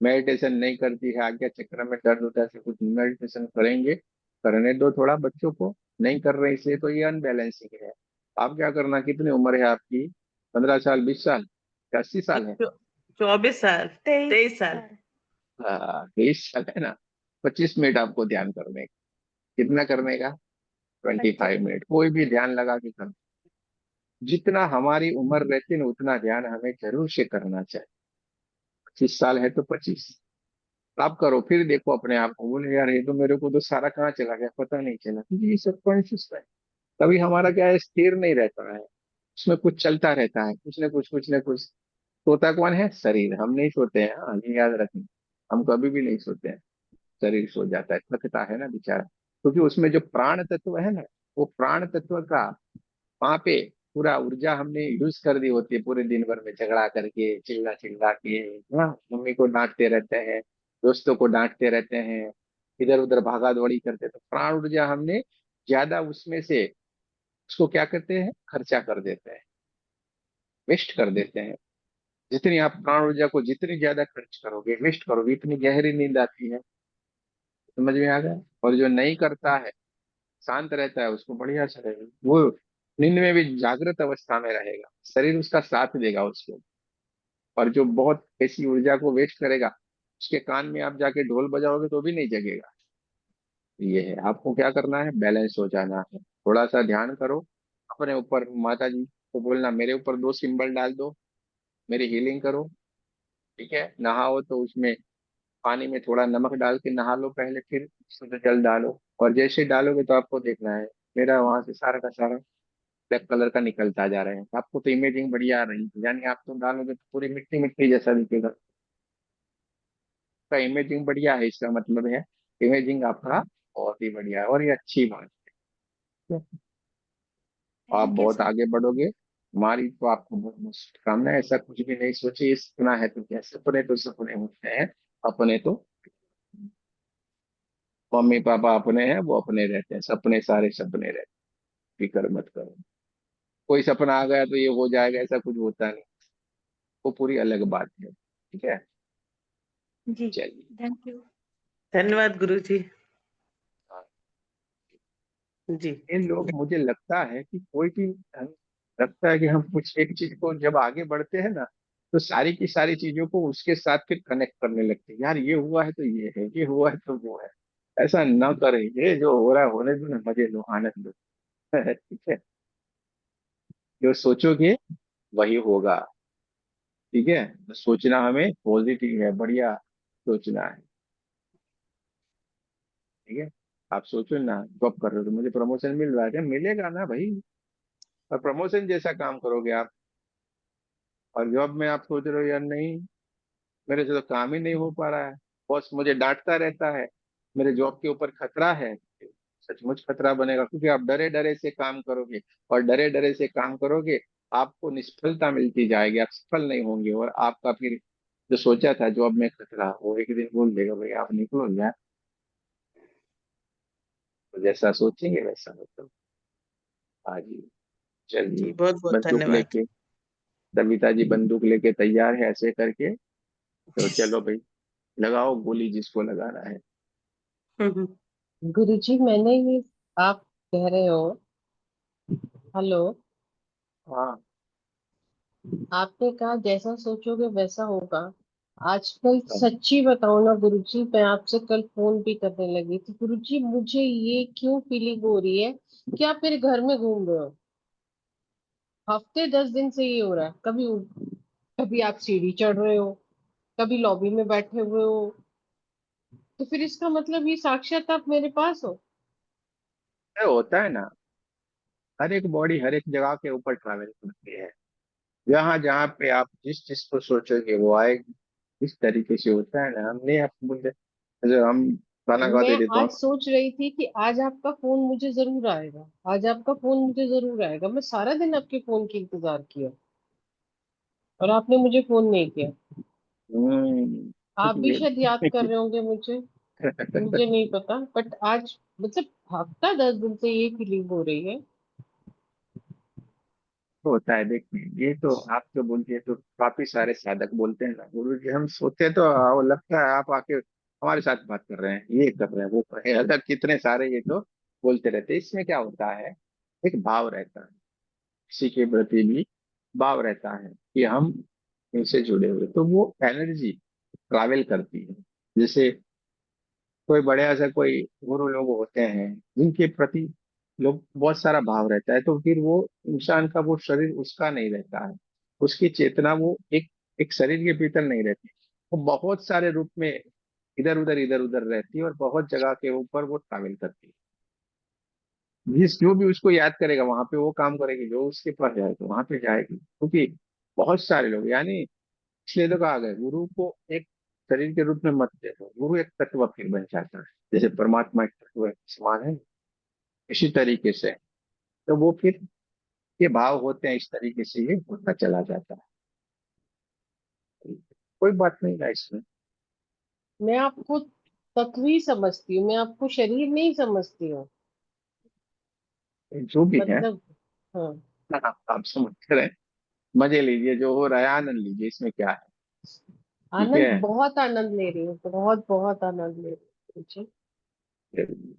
मेडिटेशन नहीं करती है, आज्ञा चक्र में दर्द होता है, कुछ मेडिटेशन करेंगे, करने दो थोड़ा बच्चों को। नहीं कर रहे इसलिए तो ये अनबैलेंसिंग है। आप क्या करना, कितनी उम्र है आपकी? 15 साल, 20 साल, 80 साल है? 24 साल, 23 साल। हाँ, 20 साल है ना। 25 मिनट आपको ध्यान करने का। कितना करने का? 25 मिनट। कोई भी ध्यान लगा के कर। जितना हमारी उम्र रहती है ना, उतना ध्यान हमें जरूर से करना चाहिए। 25 साल है तो 25। आप करो, फिर देखो अपने आप को, बोले यार ये तो मेरे को तो सारा कहाँ चला गया, पता नहीं चला, क्योंकि ये सबकॉन्शियस है। कभी हमारा क्या है, स्थिर नहीं रहता है। उसमें कुछ चलता रहता है, कुछ न कुछ, कुछ न कुछ। सोता कौन है? शरीर। हम नहीं सोते हैं, हाँ, ये याद रखें। हम कभी भी नहीं सोते हैं। शरीर सो जाता है, थकता है ना बेचारा, क्योंकि उसमें जो प्राण तत्व है ना, वो प्राण तत्व का वहां पे पूरा ऊर्जा हमने यूज कर दी होती है, पूरे दिन भर में झगड़ा करके, चिल्ला चिल्ला के, हाँ, मम्मी को डांटते रहते हैं, दोस्तों को डांटते रहते हैं, इधर उधर भागा दौड़ी करते हैं। तो प्राण ऊर्जा हमने ज्यादा उसमें से उसको क्या करते हैं, खर्चा कर देते हैं, वेस्ट कर देते हैं। जितनी आप प्राण ऊर्जा को जितनी ज्यादा खर्च करोगे, वेस्ट करोगे, इतनी गहरी नींद आती है। समझ में आ गया? और जो नहीं करता है, शांत रहता है, उसको बढ़िया से रहेगा वो। नींद में भी जागृत अवस्था में रहेगा, शरीर उसका साथ देगा उसको। और जो बहुत ऐसी ऊर्जा को वेस्ट करेगा, उसके कान में आप जाके ढोल बजाओगे तो भी नहीं जगेगा। ये है, आपको क्या करना है, बैलेंस हो जाना है। थोड़ा सा ध्यान करो अपने ऊपर। माता जी को बोलना मेरे ऊपर 2 सिंबल डाल दो, मेरी हीलिंग करो। ठीक है, नहाओ तो उसमें पानी में थोड़ा नमक डाल के नहा लो पहले, फिर शुद्ध जल डालो। और जैसे डालोगे तो आपको देखना है, मेरा वहां से सारा का सारा ब्लैक कलर का निकलता जा रहा है। आपको तो इमेजिंग बढ़िया आ रही है, यानी आप तो डालोगे तो पूरी मिट्टी मिट्टी जैसा दिखेगा। का इमेजिंग बढ़िया है, इसका मतलब है इमेजिंग आपका बहुत ही बढ़िया है, और ये अच्छी बात है। आप थैंक यू बहुत सर। आगे बढ़ोगे। हमारी तो आपको बहुत बहुत शुभकामनाएं। ऐसा कुछ भी नहीं सोचिए, ये सपना है तो क्या, सपने तो सपने होते हैं। अपने तो मम्मी पापा अपने हैं, वो अपने रहते हैं, सपने सारे सपने रहते हैं। फिक्र मत करो, कोई सपना आ गया तो ये हो जाएगा, ऐसा कुछ होता नहीं। वो पूरी अलग बात है। ठीक है, जी। चलिए। Thank you. धन्यवाद गुरु जी। हाँ, जी। इन लोग, मुझे लगता है कि कोई भी लगता है कि हम कुछ एक चीज को जब आगे बढ़ते हैं ना, तो सारी की सारी चीजों को उसके साथ फिर कनेक्ट करने लगते हैं। यार ये हुआ है तो ये है, ये हुआ है तो वो है। ऐसा ना करें, ये जो हो रहा है होने दो ना, मजे लो, आनंद लो। ठीक है, जो सोचोगे वही होगा। ठीक है, तो सोचना हमें पॉजिटिव है, बढ़िया सोचना है। ठीक है, आप सोचो ना, जॉब कर रहे हो तो मुझे प्रमोशन मिल रहा है, क्या मिलेगा ना भाई। और प्रमोशन जैसा काम करोगे आप। और जॉब में आप सोच रहे हो यार नहीं, मेरे से तो काम ही नहीं हो पा रहा है, बॉस मुझे डांटता रहता है, मेरे जॉब के ऊपर खतरा है। सचमुच खतरा बनेगा, क्योंकि आप डरे डरे से काम करोगे। और डरे डरे से काम करोगे, आपको निष्फलता मिलती जाएगी, आप सफल नहीं होंगे। और आपका फिर जो सोचा था जॉब में खतरा, वो एक दिन बोल देगा भाई आप निकलो यार। तो जैसा सोचेंगे वैसा मतलब। हाँ जी, चलिए। जी, बहुत बहुत बंदूक धन्यवाद। लेके, सविता जी बंदूक लेके तैयार है ऐसे करके। तो चलो भाई, लगाओ गोली जिसको लगाना है। गुरुजी मैंने ये, आप कह रहे हो, हेलो, हाँ, आपने कहा जैसा सोचोगे वैसा होगा। आजकल हाँ। सच्ची बताओ ना गुरुजी, मैं आपसे कल फोन भी करने लगी थी गुरुजी, मुझे ये क्यों फीलिंग हो रही है कि आप मेरे घर में घूम रहे हो। हफ्ते 10 दिन से ये हो रहा है, कभी आप सीढ़ी चढ़ रहे हो, कभी लॉबी में बैठे हुए हो। तो फिर इसका मतलब ये साक्षात आप मेरे पास हो। ये होता है ना, हर एक बॉडी हर एक जगह के ऊपर ट्रैवल करती है। जहाँ जहाँ पे आप जिस चीज को सोचोगे वो आएगी। इस तरीके से होता है ना, हमने आपको बोलते, जो हम खाना मैं खाते थे तो आज हम, सोच रही थी कि आज आपका फोन मुझे जरूर आएगा, आज आपका फोन मुझे जरूर आएगा। मैं सारा दिन आपके फोन की इंतजार किया और आपने मुझे फोन नहीं किया। आप भी ये शायद याद कर रहे होंगे मुझे, मुझे नहीं पता, बट आज मतलब हफ्ता 10 दिन से ये फीलिंग हो रही है। होता है। देखिए, ये तो आप जो बोलते हैं तो काफी सारे साधक बोलते हैं ना, गुरु जी हम सोते हैं तो वो लगता है आप आके हमारे साथ बात कर रहे हैं, ये कर रहे हैं, वो कर रहे हैं, अलग कितने सारे ये तो बोलते रहते हैं। इसमें क्या होता है, एक भाव रहता है। किसी के प्रति भी भाव रहता है कि हम इनसे जुड़े हुए, तो वो एनर्जी ट्रैवल करती है। जैसे कोई बड़े ऐसा कोई गुरु लोग होते हैं जिनके प्रति लोग बहुत सारा भाव रहता है, तो फिर वो इंसान का वो शरीर उसका नहीं रहता है, उसकी चेतना वो एक एक शरीर के भीतर नहीं रहती, वो बहुत सारे रूप में इधर उधर रहती है और बहुत जगह के ऊपर वो ट्रैवल करती है। जिस जो भी उसको याद करेगा वहां पे वो काम करेगी, जो उसके पास जाएगा वहां पे जाएगी, क्योंकि बहुत सारे लोग, यानी इसलिए तो कहा गया गुरु को एक शरीर के रूप में मत देखो, गुरु एक तत्व फिर बन जाता है, जैसे परमात्मा एक तत्व है समान है, इसी तरीके से तो वो फिर ये भाव होते हैं, इस तरीके से ये होता चला जाता है। कोई बात नहीं है इसमें। मैं आपको तत्व ही समझती हूँ, मैं आपको शरीर नहीं समझती हूँ। जो भी है, मतलब हाँ, आप समझ रहे हैं, मजे लीजिए, जो हो रहा है आनंद लीजिए, इसमें क्या है। ठीक है, आनंद, बहुत आनंद ले रही हूँ, बहुत बहुत आनंद ले रही हूँ जी।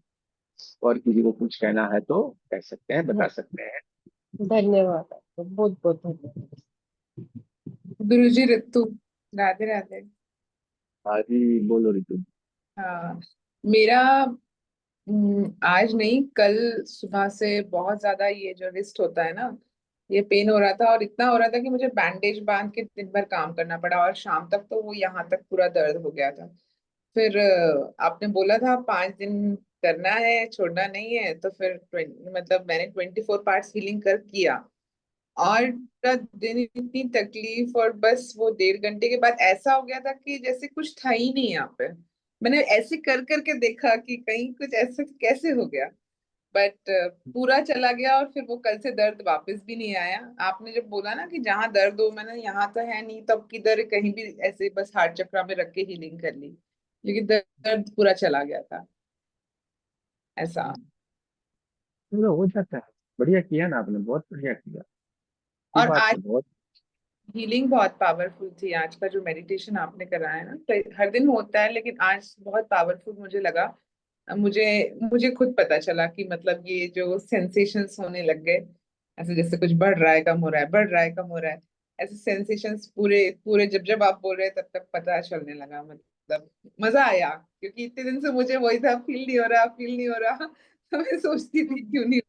और किसी को कुछ कहना है तो कह सकते हैं, बता सकते हैं। धन्यवाद आपको, बहुत बहुत धन्यवाद। गुरुजी ऋतु, राधे राधे। हाँ जी, बोलो रितु। हाँ, मेरा आज नहीं, कल सुबह से बहुत ज्यादा ये जो रिस्ट होता है ना, ये पेन हो रहा था, और इतना हो रहा था कि मुझे बैंडेज बांध के दिन भर काम करना पड़ा, और शाम तक तो वो यहाँ तक पूरा दर्द हो गया था। फिर आपने बोला था 5 दिन करना है, छोड़ना नहीं है, तो फिर मतलब मैंने 24 पार्ट्स हीलिंग कर किया, और पूरा दिन इतनी तकलीफ, और बस वो 1.5 घंटे के बाद ऐसा हो गया था कि जैसे कुछ था ही नहीं यहाँ पे। मैंने ऐसे कर करके देखा कि कहीं कुछ ऐसा कैसे हो गया, बट पूरा चला गया, और फिर वो कल से दर्द वापस भी नहीं आया। आपने जब बोला ना कि जहाँ दर्द हो, मैंने यहाँ तो है नहीं, तब किधर कहीं भी ऐसे बस हार्ट चक्रा में रख के हीलिंग कर ली, क्योंकि दर्द पूरा चला गया था ऐसा। चलो, हो जाता है। बढ़िया किया ना आपने, बहुत बढ़िया किया। ये और बात आज तो बहुत। हीलिंग बहुत पावरफुल थी, आज का जो मेडिटेशन आपने कराया ना, तो हर दिन होता है लेकिन आज बहुत पावरफुल मुझे लगा। मुझे मुझे खुद पता चला कि मतलब ये जो सेंसेशंस होने लग गए, ऐसे जैसे कुछ बढ़ रहा है, कम हो रहा है, बढ़ रहा है, कम हो रहा है, ऐसे सेंसेशंस पूरे पूरे जब जब आप बोल रहे तब तक पता चलने लगा, मतलब मजा आया, क्योंकि इतने दिन से मुझे वही था, फील नहीं हो रहा, फील नहीं हो रहा तो मैं सोचती थी क्यों नहीं।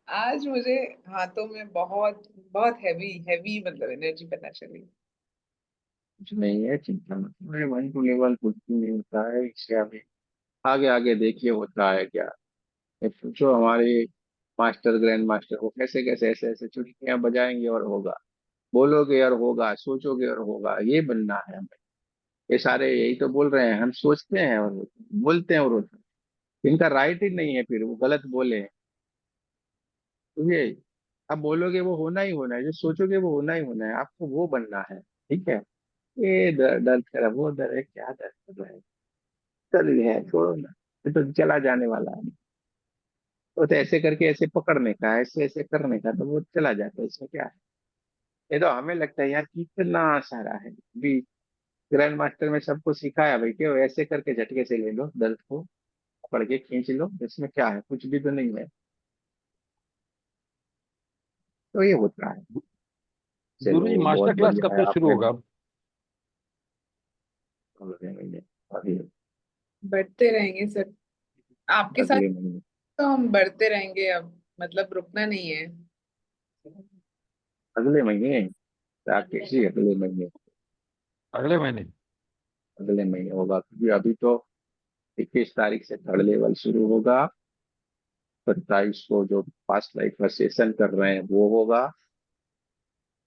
आज मुझे हाथों में बहुत बहुत हैवी हैवी मतलब एनर्जी पता चली। कुछ नहीं है, चिंता मत करो, 1 to level कुछ भी नहीं होता है, इससे अभी आगे आगे देखिए होता है क्या। ये पूछो हमारे मास्टर ग्रैंड मास्टर को, कैसे कैसे ऐसे ऐसे चुटकियां बजाएंगे और होगा, बोलोगे और होगा, सोचोगे और होगा, ये बनना है हमें। ये सारे यही तो बोल रहे हैं, हम सोचते हैं और बोलते हैं और होता है। इनका राइट ही नहीं है, फिर वो गलत बोले। तो ये आप बोलोगे वो होना ही होना है, जो सोचोगे वो होना ही होना है, आपको वो बनना है। ठीक है, ये दर्द कर, वो दर्द है, क्या दर्द कर रहा है, चल है, छोड़ो ना, ये तो चला जाने वाला है। तो ऐसे करके ऐसे पकड़ने का, ऐसे ऐसे करने का, तो वो चला जाता है, इसमें क्या है। ये तो हमें लगता है यार कितना सारा है भी, ग्रैंड मास्टर में सबको सिखाया भाई कि वो ऐसे करके झटके से ले लो दर्द को, पकड़ के खींच लो, इसमें क्या है, कुछ भी तो नहीं है। तो ये होता है। गुरु जी, चलो, बहुत मास्टर क्लास बढ़िया कब है से शुरू आपने। होगा? अगले महीने, अभी बढ़ते रहेंगे सर, आपके साथ अगले महीने, तो हम बढ़ते रहेंगे अब, मतलब रुकना नहीं है। अगले महीने, राकेश जी, अगले महीने, अगले महीने? अगले महीने होगा, क्योंकि अभी तो 21 तारीख से 3rd लेवल शुरू होगा, 27 को जो पास्ट लाइफ का सेशन कर रहे हैं वो होगा,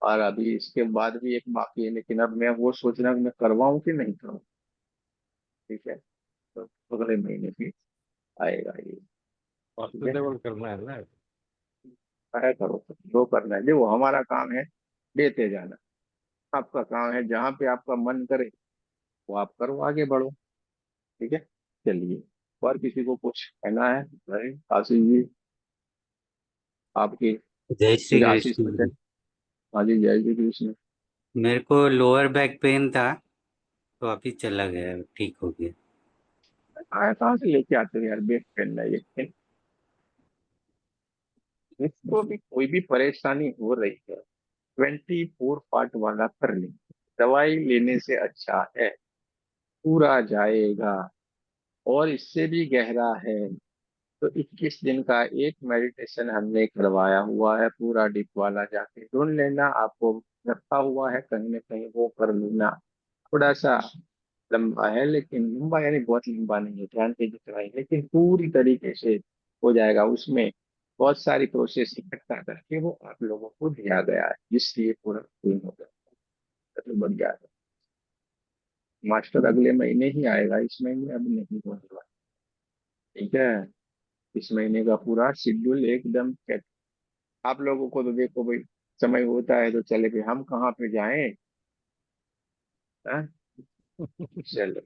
और अभी इसके बाद भी एक बाकी है, लेकिन अब मैं वो सोच रहा हूँ मैं करवाऊँ कि नहीं करवाऊँ। ठीक है, तो अगले महीने भी आएगा ये। ठीक मास्टर है, लेवल करना है ना? क्या करो, जो करना है, जो हमारा काम है देते जाना, आपका काम है जहाँ पे आपका मन करे वो आप करो, आगे बढ़ो। ठीक है, चलिए, और किसी को कुछ कहना है भाई, आशीष जी, आपकी जय श्री कुछ आशीष कृष्ण बचन। गुरु। हाँ जी, जय श्री कृष्ण। मेरे को लोअर बैक पेन था, तो अभी चला गया, ठीक हो गया। आया कहाँ से लेके आते हो यार, बेस्ट फ्रेंड है ये। जिसको भी कोई भी परेशानी हो रही है 24 पार्ट वाला कर ले, दवाई लेने से अच्छा है, पूरा जाएगा। और इससे भी गहरा है तो 21 दिन का एक मेडिटेशन हमने करवाया हुआ है, पूरा डीप वाला, जाके ढूंढ लेना, आपको रखा हुआ है कहीं ना कहीं, वो कर लेना। थोड़ा सा लंबा है, लेकिन लंबा यानी बहुत लंबा नहीं है, ध्यान के जितना ही, लेकिन पूरी तरीके से हो जाएगा। उसमें बहुत सारी प्रोसेस इकट्ठा करके वो आप लोगों को दिया गया है, जिसलिए पूरा पूर्ण हो गया। तो बढ़िया है। मास्टर अगले महीने ही आएगा, इस महीने अब नहीं होगा। ठीक है, इस महीने का पूरा शेड्यूल एकदम set। आप लोगों को तो देखो भाई, समय होता है तो चले भाई, हम कहाँ पे जाएं। हाँ? चलो,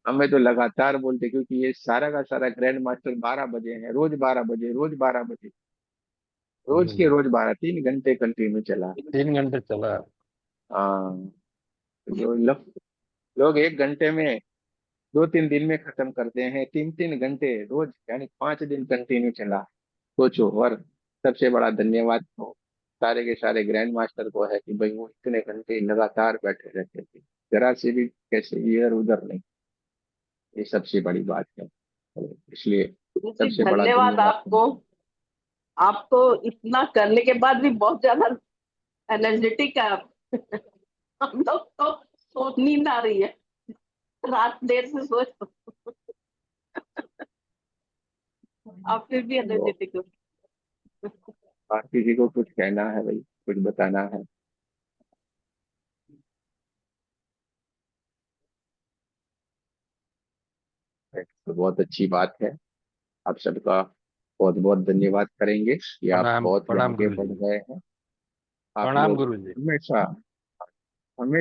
हमें तो लगातार बोलते, क्योंकि ये सारा का सारा ग्रैंड मास्टर 12 बजे है, रोज 12 बजे, रोज 12 बजे, रोज के रोज 12, 3 घंटे कंटिन्यू चला। 3 घंटे चला। हाँ, जो लोग 1 घंटे में 2-3 दिन में खत्म करते हैं, 3-3 घंटे रोज, यानी 5 दिन कंटिन्यू चला। सोचो। और सबसे बड़ा धन्यवाद तो सारे के सारे ग्रैंड मास्टर को है कि भाई वो इतने घंटे लगातार बैठे रहते थे, जरा से भी कैसे इधर उधर नहीं। ये सबसे बड़ी बात है, इसलिए गुरु जी सबसे बड़ा धन्यवाद धन्यवाद। आपको। आप तो इतना करने के बाद भी बहुत ज्यादा एनर्जेटिक है आप। हम लोग तो नींद आ रही है, रात देर से सोच, आप फिर भी तो एनर्जेटिक हो। और किसी को कुछ कहना है भाई, कुछ बताना है? तो बहुत अच्छी बात है। आप सबका बहुत बहुत धन्यवाद करेंगे कि आप प्रणाम बहुत ही प्रणाम आगे गुरु बढ़ जी। गए हैं। आप प्रणाम लोग गुरु जी। हमेशा हमेशा